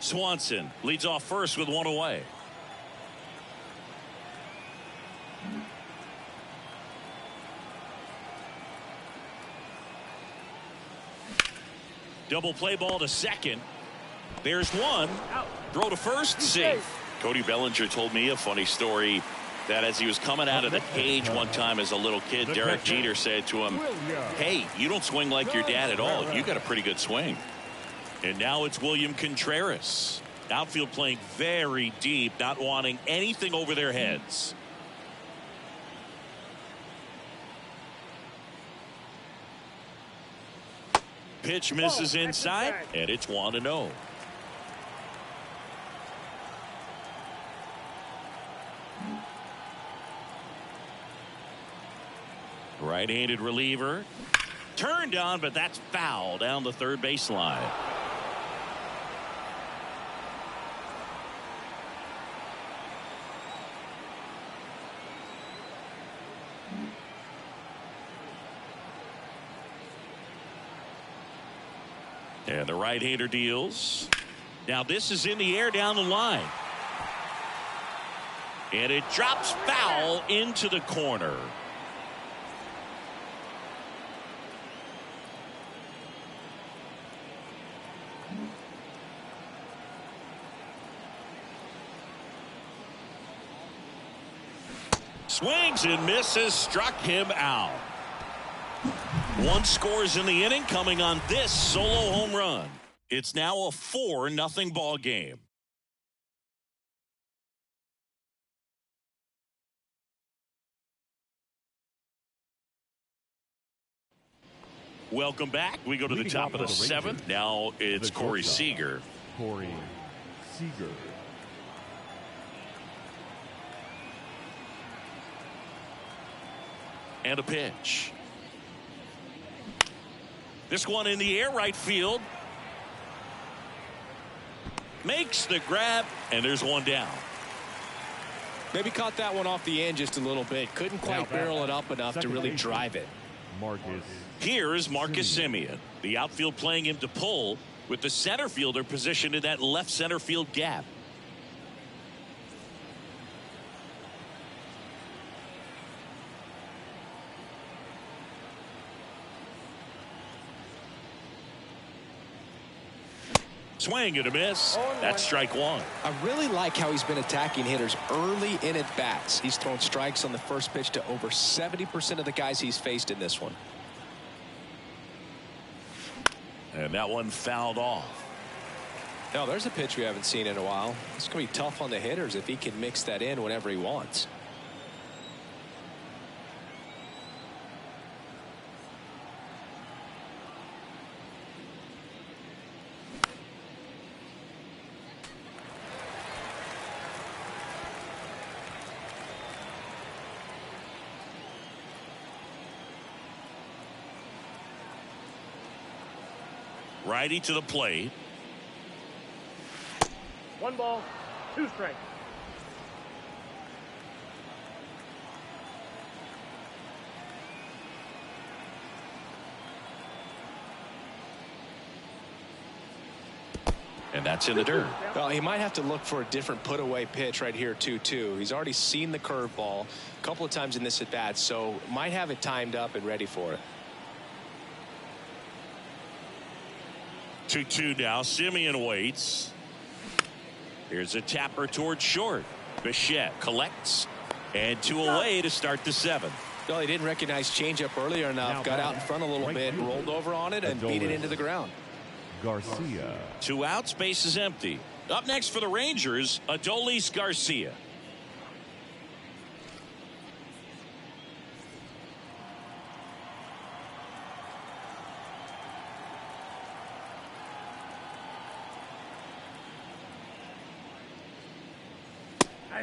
Swanson leads off first with one away. Double play ball to second. There's one. Out. Throw to first. Safe. Cody Bellinger told me a funny story that as he was coming out of the cage one time as a little kid, Derek Jeter said to him, "Hey, you don't swing like your dad at all. You got a pretty good swing." And now it's William Contreras. Outfield playing very deep, not wanting anything over their heads. Pitch misses inside, and it's 1-0. Right-handed reliever. Turned on, but that's foul down the third baseline. And the right-hander deals. Now this is in the air down the line. And it drops foul into the corner. Swings and misses, struck him out. One scores in the inning, coming on this solo home run. It's now a 4-0 ball game. Welcome back. We go to the top of the seventh. Now it's Corey Seager. Corey Seager. And a pitch. This one in the air, right field. Makes the grab, and there's one down. Maybe caught that one off the end just a little bit. Couldn't quite barrel it up enough to really drive it. Here's Marcus Semien. The outfield playing him to pull, with the center fielder positioned in that left center field gap. Swing and a miss. That's strike one. I really like how he's been attacking hitters early in at bats. He's thrown strikes on the first pitch to over 70% of the guys he's faced in this one. And that one fouled off. Now there's a pitch we haven't seen in a while. It's going to be tough on the hitters if he can mix that in whenever he wants. Righty to the plate. 1 ball, 2 strikes. And that's in the dirt. Well, he might have to look for a different put away pitch right here 2-2. He's already seen the curveball a couple of times in this at bat, so might have it timed up and ready for it. 2-2 now. Simeon waits. Here's a tapper towards short. Bichette collects. And 2 away to start the 7th. Well, he didn't recognize changeup earlier enough. Got out in front a little bit, rolled over on it, and beat it into the ground. Garcia. 2 outs, base is empty. Up next for the Rangers, Adolis Garcia.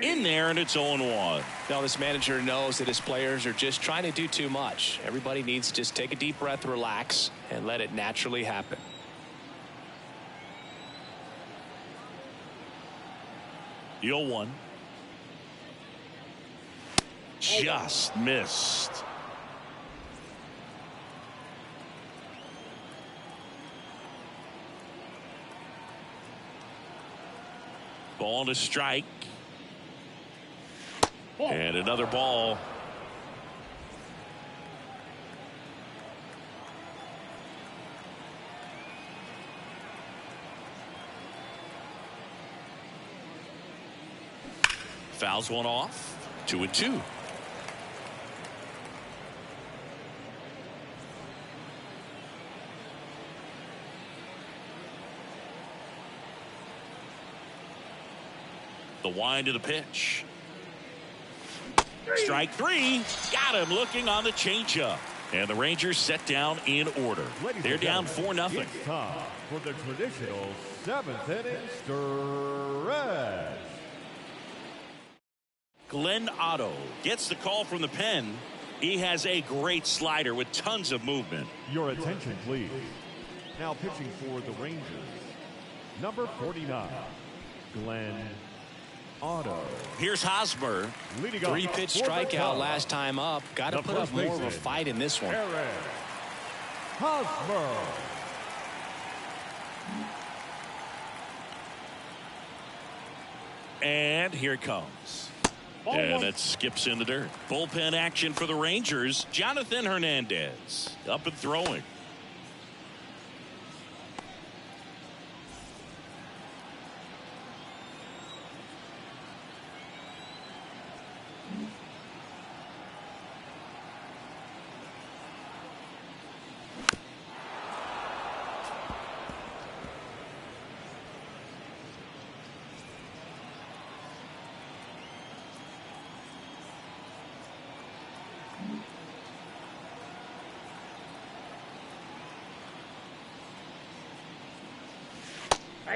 In there, and it's 0-1. Now this manager knows that his players are just trying to do too much. Everybody needs to just take a deep breath, relax, and let it naturally happen. The 0-1. Just missed. Ball to strike. And another ball. Fouls one off. 2-2. The wind of the pitch. Strike 3. Got him looking on the changeup. And the Rangers set down in order. They're down 4-0. It's time for the traditional 7th inning stretch. Glenn Otto gets the call from the pen. He has a great slider with tons of movement. Your attention, please. Now pitching for the Rangers, number 49, Glenn Otto. Here's Hosmer. 3-pitch strikeout last time up. Got to put up more of a fight in this one. Aaron Hosmer. And here it comes. And it skips in the dirt. Bullpen action for the Rangers. Jonathan Hernandez up and throwing.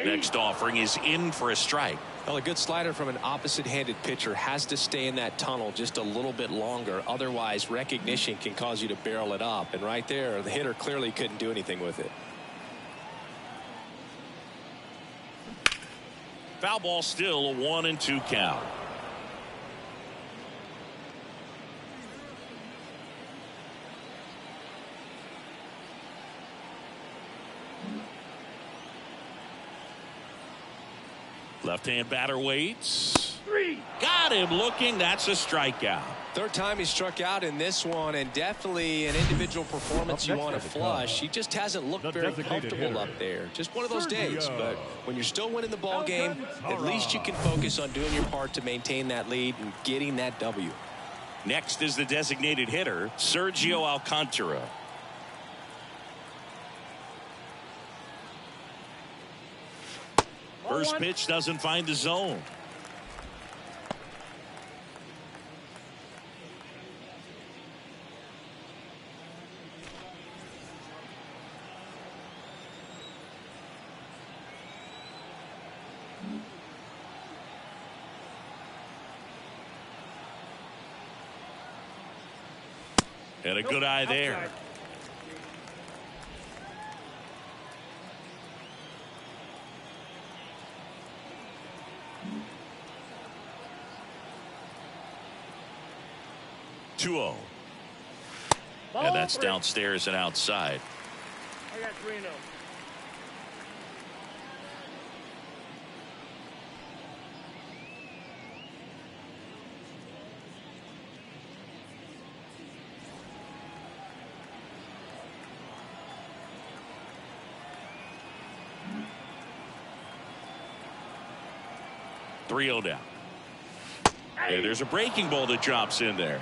Next offering is in for a strike. Well, a good slider from an opposite-handed pitcher has to stay in that tunnel just a little bit longer. Otherwise, recognition can cause you to barrel it up. And right there, the hitter clearly couldn't do anything with it. Foul ball, still a 1-2 count. Left-hand batter waits. 3. Got him looking. That's a strikeout. Third time he struck out in this one, and definitely an individual performance you want to flush. He just hasn't looked very comfortable up there. Just one of those days. But when you're still winning the ball game, at least you can focus on doing your part to maintain that lead and getting that W. Next is the designated hitter, Sergio Alcantara. First pitch doesn't find the zone. And a good eye there. Two-0. And that's downstairs and outside. I got 3-0. Three-0 down. And there's a breaking ball that drops in there.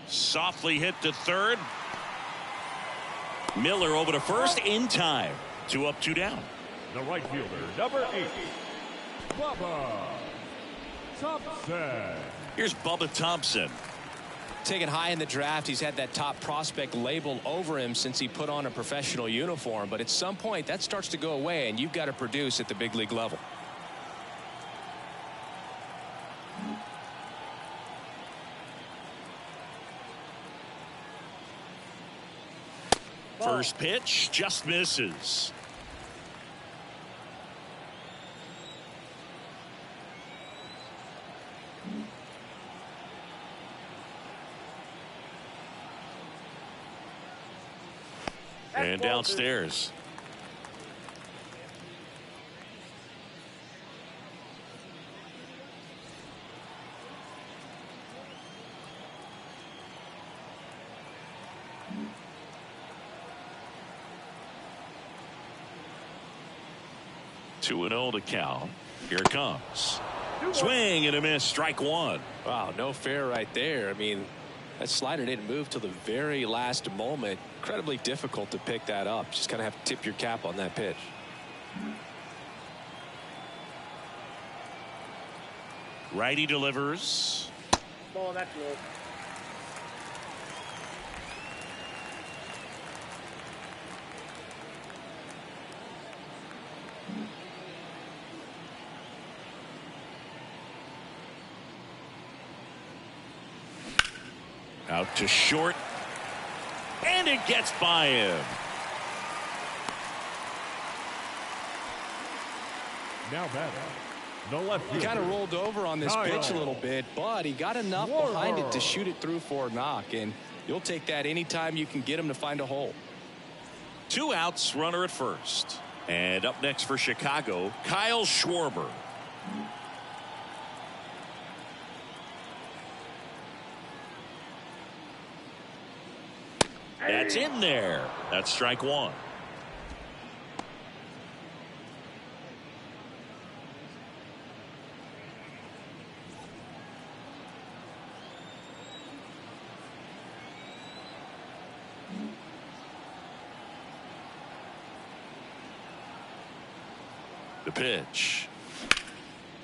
Softly hit to third. Miller over to first in time. 2 up, 2 down. The right fielder, number 8, Bubba Thompson. Here's Bubba Thompson. Taken high in the draft, he's had that top prospect label over him since he put on a professional uniform. But at some point, that starts to go away, and you've got to produce at the big league level. First pitch just misses. And downstairs. Two and 0 to count. Here it comes. Swing and a miss. Strike one. Wow, no fair right there. I mean, that slider didn't move till the very last moment. Incredibly difficult to pick that up. Just kind of have to tip your cap on that pitch. Righty delivers. Ball, that's low. Out to short. And it gets by him. Now batting, the left He fielder. kind of rolled over on this pitch a little bit, but he got enough behind it to shoot it through for a knock, and you'll take that anytime you can get him to find a hole. 2 outs, runner at first. And up next for Chicago, Kyle Schwarber. That's in there. That's strike one. The pitch.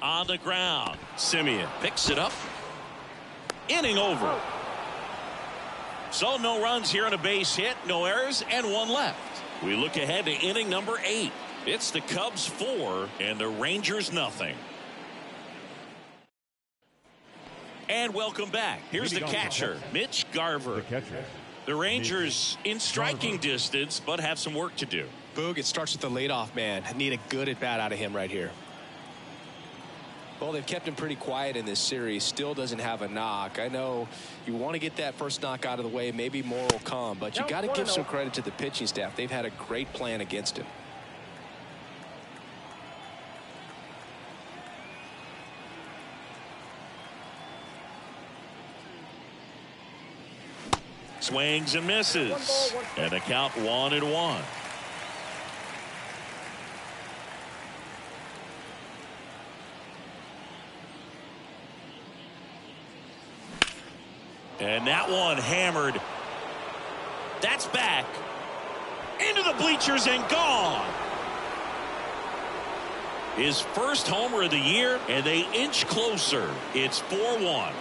On the ground. Simeon picks it up. Inning over. So no runs here on a base hit, no errors, and 1 left. We look ahead to inning number 8. It's the Cubs 4 and the Rangers nothing. And welcome back. Here's the catcher, Mitch Garver. The catcher. The Rangers in striking distance, but have some work to do. Boog, it starts with the leadoff man. Need a good at bat out of him right here. Well, they've kept him pretty quiet in this series. Still doesn't have a knock. I know you want to get that first knock out of the way. Maybe more will come, but you got to give some credit to the pitching staff. They've had a great plan against him. Swings and misses. And the count 1-1. And that one hammered. That's back. Into the bleachers and gone. His first homer of the year, and they inch closer. It's 4-1.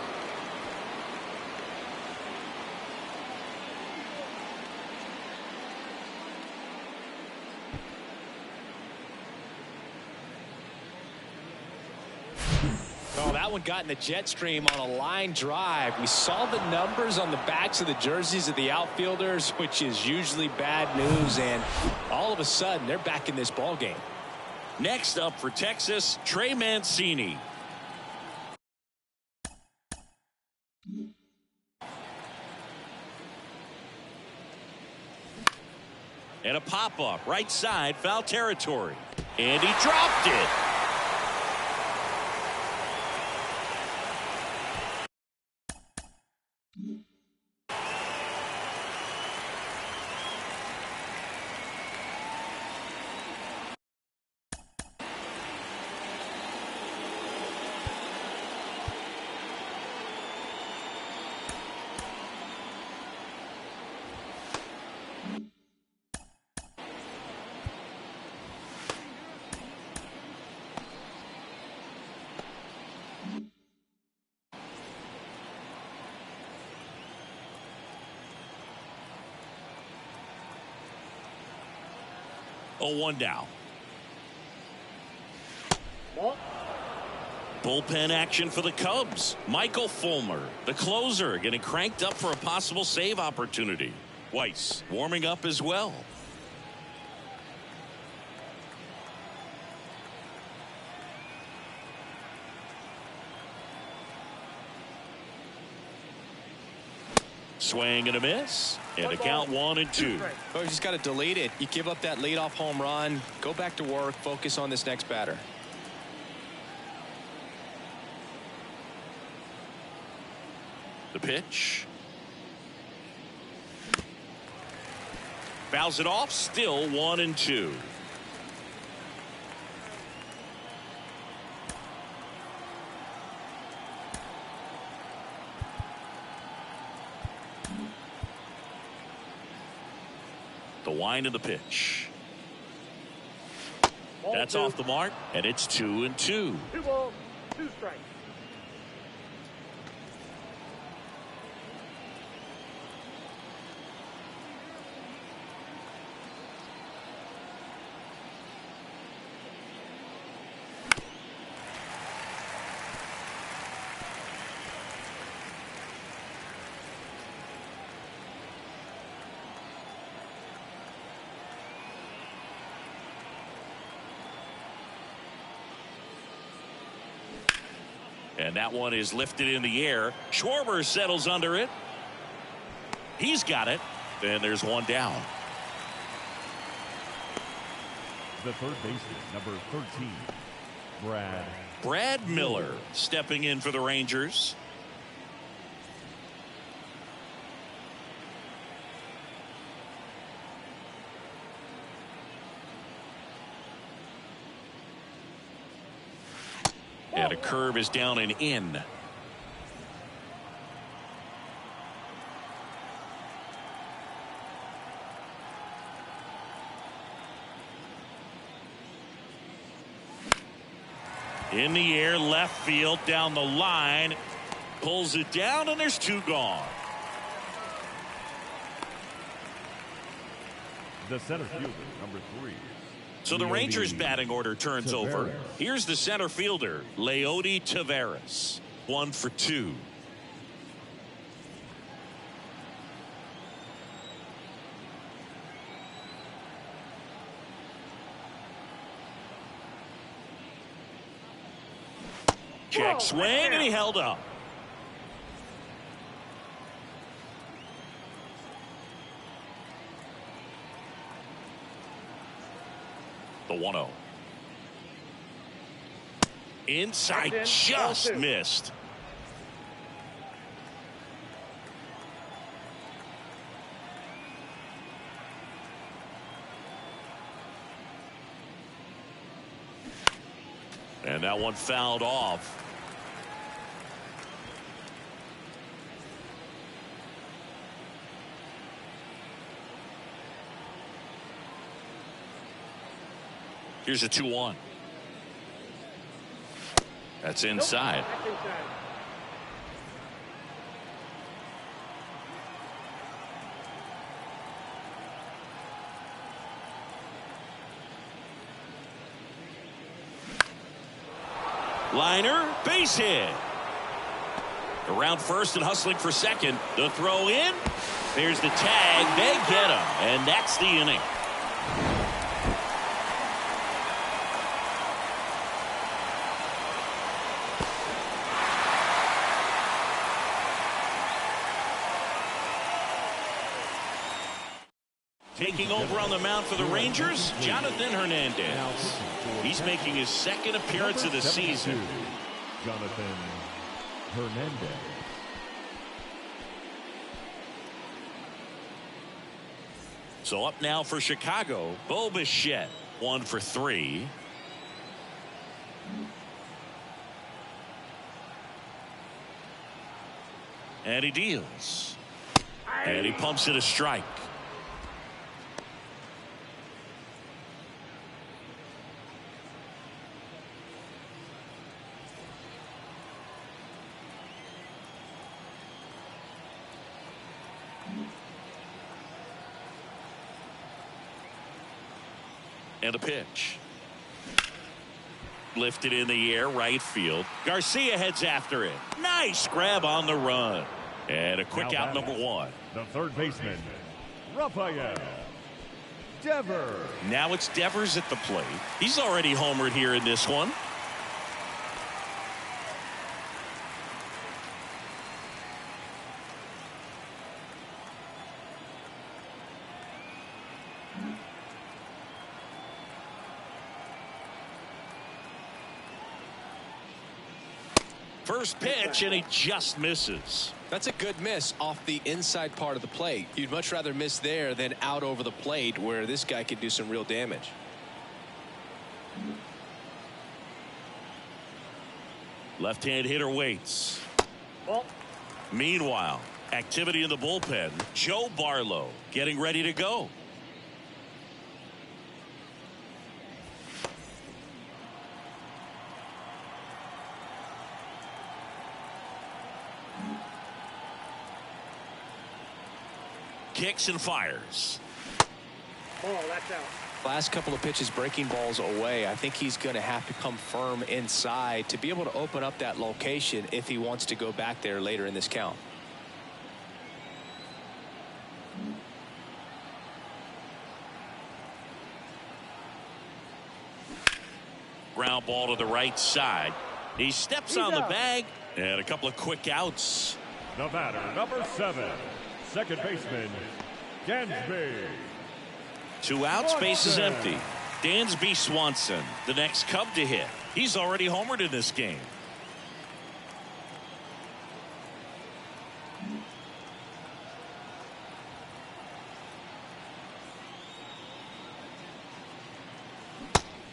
Oh, that one got in the jet stream on a line drive. We saw the numbers on the backs of the jerseys of the outfielders, which is usually bad news, and all of a sudden they're back in this ball game. Next up for Texas, Trey Mancini. And a pop-up right side, foul territory. And he dropped it. Oh, 1 down. Bullpen action for the Cubs. Michael Fulmer, the closer, getting cranked up for a possible save opportunity. Weiss warming up as well. Swing and a miss. And a count 1-2. Oh, you just got to delete it. You give up that leadoff home run. Go back to work. Focus on this next batter. The pitch. Fouls it off. Still 1-2. The wind of the pitch. That's off the mark, and it's 2-2. 2 balls, 2 strikes. And that one is lifted in the air. Schwarber settles under it. He's got it. Then there's 1 down. The third baseman, number 13, Brad Miller stepping in for the Rangers. And a curve is down and in. In the air, left field, down the line. Pulls it down, and there's 2 gone. The center fielder, number 3. So the Rangers batting order turns over. Here's the center fielder, Leody Taveras. 1 for 2. Check swing, and he held up. The 1-0. Inside, just missed. And that one fouled off. Here's a 2-1. That's inside. Liner, base hit. Around first and hustling for second. The throw in. There's the tag. They get him. And that's the inning. Taking over on the mound for the Rangers, Jonathan Hernandez. He's making his second appearance of the season. Jonathan Hernandez. So up now for Chicago, Bo Bichette, 1 for 3. And he deals. And he pumps it a strike. And a pitch. Lifted in the air, right field. Garcia heads after it. Nice grab on the run. And a quick out, number 1. The third baseman, Rafael Devers. Now it's Devers at the plate. He's already homered here in this one. First pitch, and he just misses. That's a good miss off the inside part of the plate. You'd much rather miss there than out over the plate where this guy could do some real damage. Left-hand hitter waits. Ball. Meanwhile, activity in the bullpen. Joe Barlow getting ready to go. Kicks and fires. Ball, that's out. Last couple of pitches breaking balls away. I think he's going to have to come firm inside to be able to open up that location if he wants to go back there later in this count. Ground ball to the right side. He steps on the bag, and a couple of quick outs. The batter, number 7, second baseman, Dansby. 2 outs, base is empty. Dansby Swanson, the next Cub to hit. He's already homered in this game.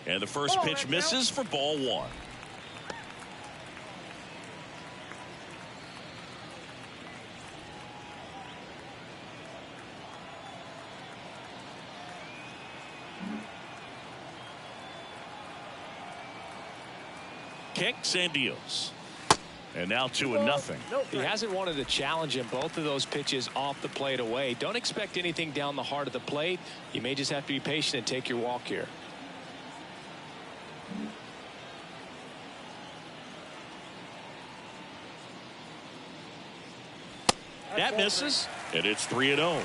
And the first pitch misses for ball 1. Kicks and deals. And now 2-0. He hasn't wanted to challenge him both of those pitches off the plate away. Don't expect anything down the heart of the plate. You may just have to be patient and take your walk here. That misses, and it's 3-0.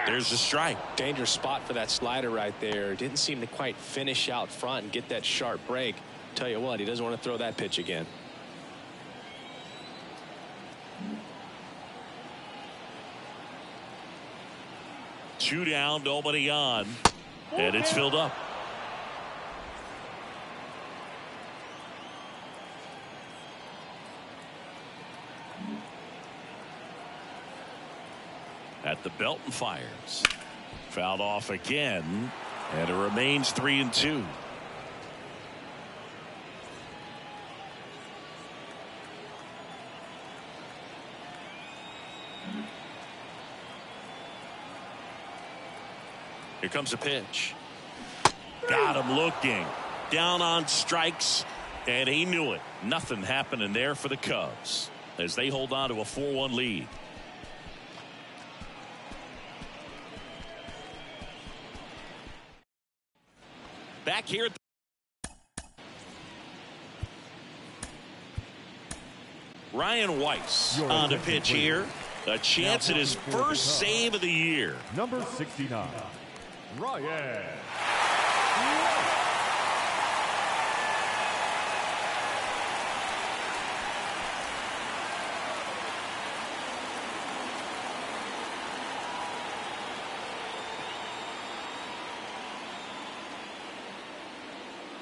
There's a strike. Dangerous spot for that slider right there. Didn't seem to quite finish out front and get that sharp break. Tell you what, he doesn't want to throw that pitch again. Two down, nobody on, and it's filled up. At the belt and fires. Fouled off again, and it remains 3-2. Here comes a pitch. Got him looking. Down on strikes, and he knew it. Nothing happening there for the Cubs as they hold on to a 4-1 lead. Back here. Ryan Weiss on the pitch here. A chance at his first save of the year. Number 69, Ryan.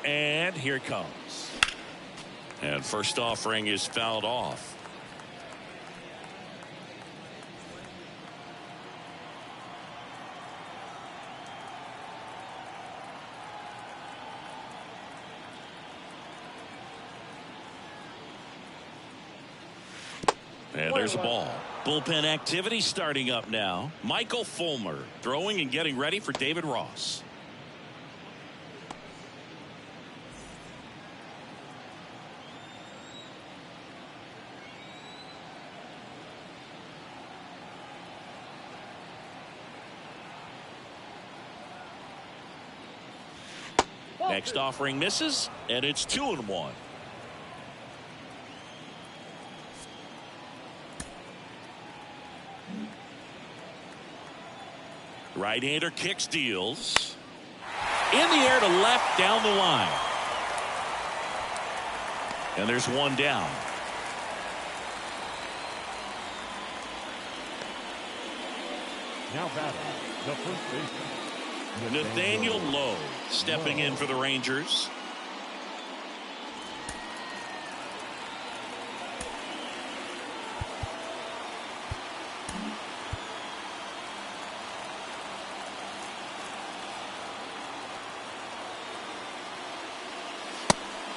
And here it comes. And first offering is fouled off. And there's a ball. Bullpen activity starting up now. Michael Fulmer throwing and getting ready for David Ross. Next offering misses, and it's 2-1. Right-hander kicks, deals. In the air to left, down the line. And there's one down. Now batting, the first baseman, Nathaniel Lowe stepping in for the Rangers.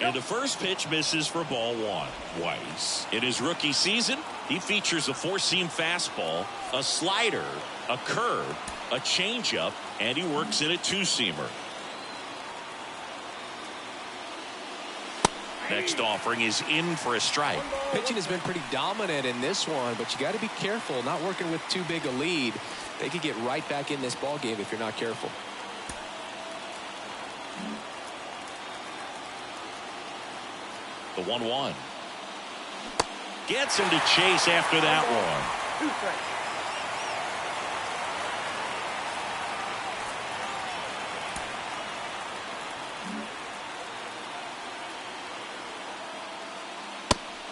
And the first pitch misses for ball one. Weiss, in his rookie season, he features a four-seam fastball, a slider, a curve, a changeup, and he works in a two-seamer. Next offering is in for a strike. Pitching has been pretty dominant in this one, but you got to be careful not working with too big a lead. They could get right back in this ball game if you're not careful. The 1-1. Gets him to chase after that one. 2 strikes.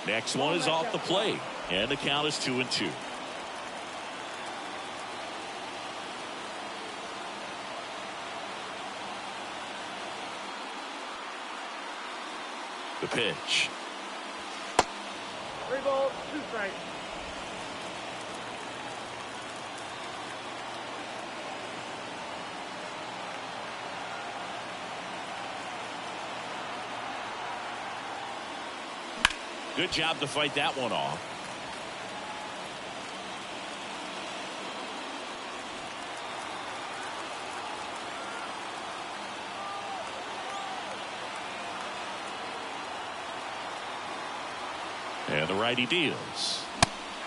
Next one is off the plate, and the count is 2-2. The pitch. 3 balls, 2 strikes. Good job to fight that one off. And the righty deals.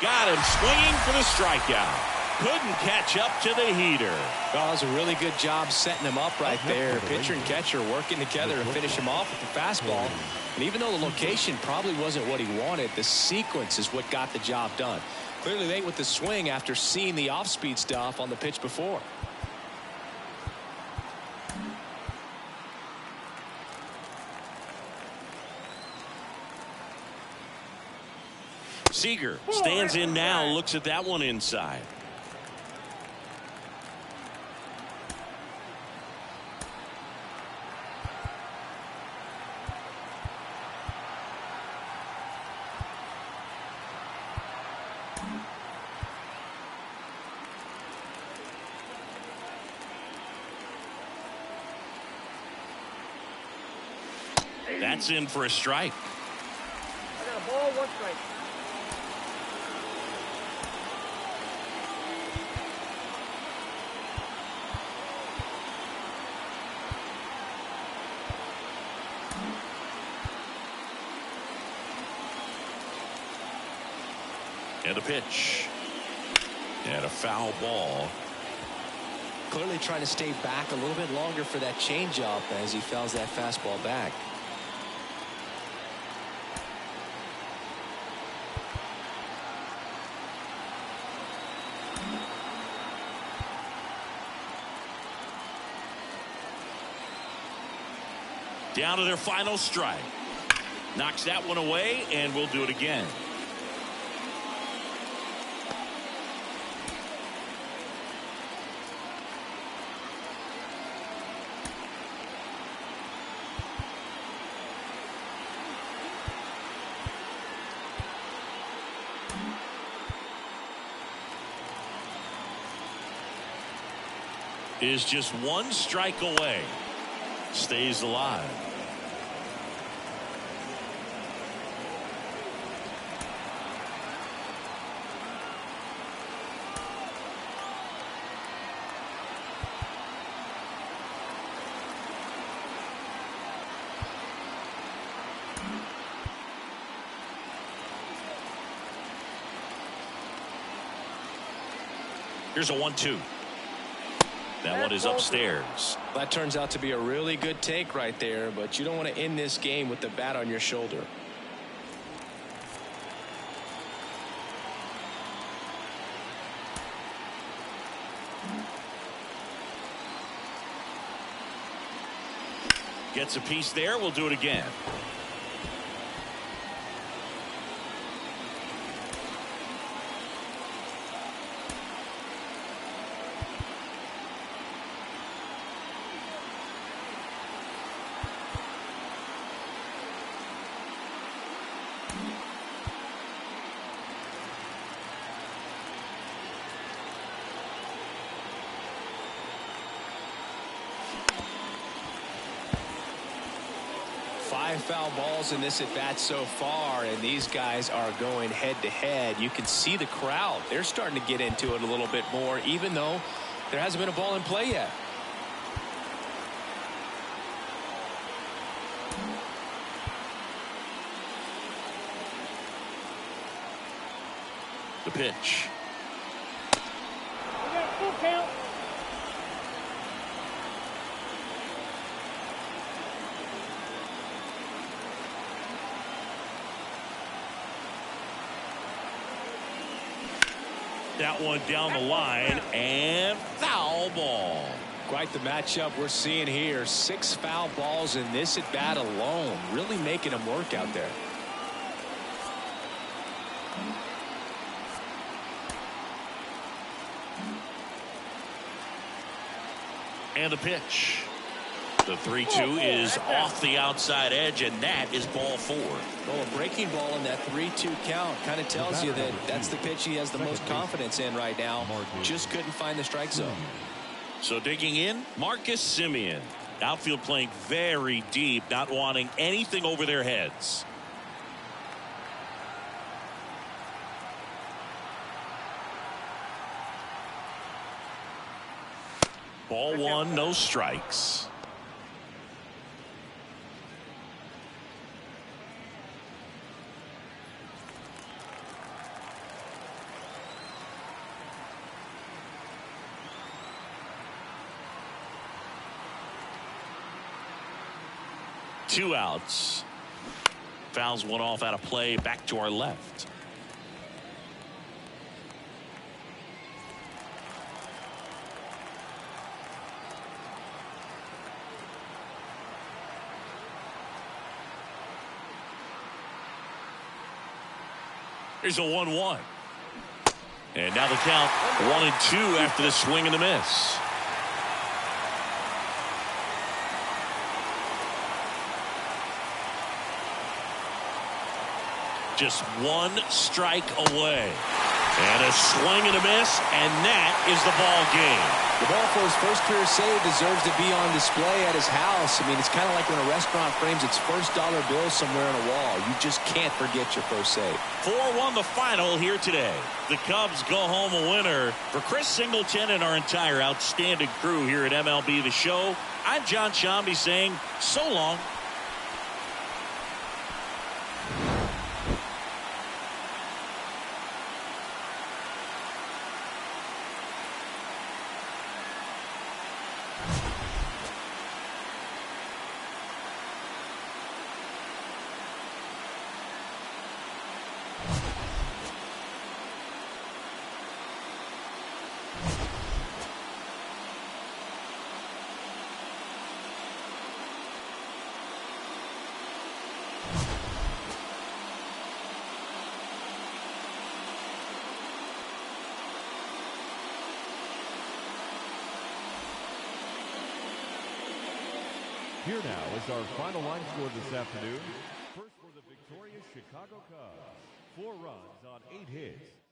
Got him swinging for the strikeout. Couldn't catch up to the heater. Oh, that was a really good job setting him up right there. Pitcher and catcher working together to finish him off with the fastball. And even though the location probably wasn't what he wanted, the sequence is what got the job done. Clearly late with the swing after seeing the off-speed stuff on the pitch before. Seager stands in now, looks at that one inside. That's in for a strike. I got a ball, 1 strike. And a pitch. And a foul ball. Clearly trying to stay back a little bit longer for that changeup as he fouls that fastball back. Down to their final strike. Knocks that one away, and we'll do it again. Is just 1 strike away. Stays alive. Here's a 1-2. That one is upstairs. That turns out to be a really good take right there, but you don't want to end this game with the bat on your shoulder. Gets a piece there. We'll do it again. Five foul balls in this at bat so far, and these guys are going head to head. You can see the crowd. They're starting to get into it a little bit more, even though there hasn't been a ball in play yet. The pitch. We got a full count. That one down the line, and foul ball. Quite the matchup we're seeing here. 6 foul balls in this at bat alone, really making them work out there. And the pitch. The 3-2 is off the outside edge, and that is ball 4. Well, a breaking ball in that 3-2 count kind of tells you that that's the pitch he has the most confidence in right now. Just couldn't find the strike zone. So digging in, Marcus Semien. Outfield playing very deep, not wanting anything over their heads. Ball 1, no strikes. Two outs. Fouls one off out of play, back to our left. Here's a 1-1. And now the count 1-2 after the swing and the miss. Just one strike away. And a swing and a miss, and that is the ball game. The ball for his first career save deserves to be on display at his house. I mean, it's kind of like when a restaurant frames its first dollar bill somewhere on a wall. You just can't forget your first save. 4-1 the final here today. The Cubs go home a winner. For Chris Singleton and our entire outstanding crew here at MLB The Show, I'm John Shambi saying so long. Here now is our final line score this afternoon. First for the victorious Chicago Cubs. 4 runs on 8 hits.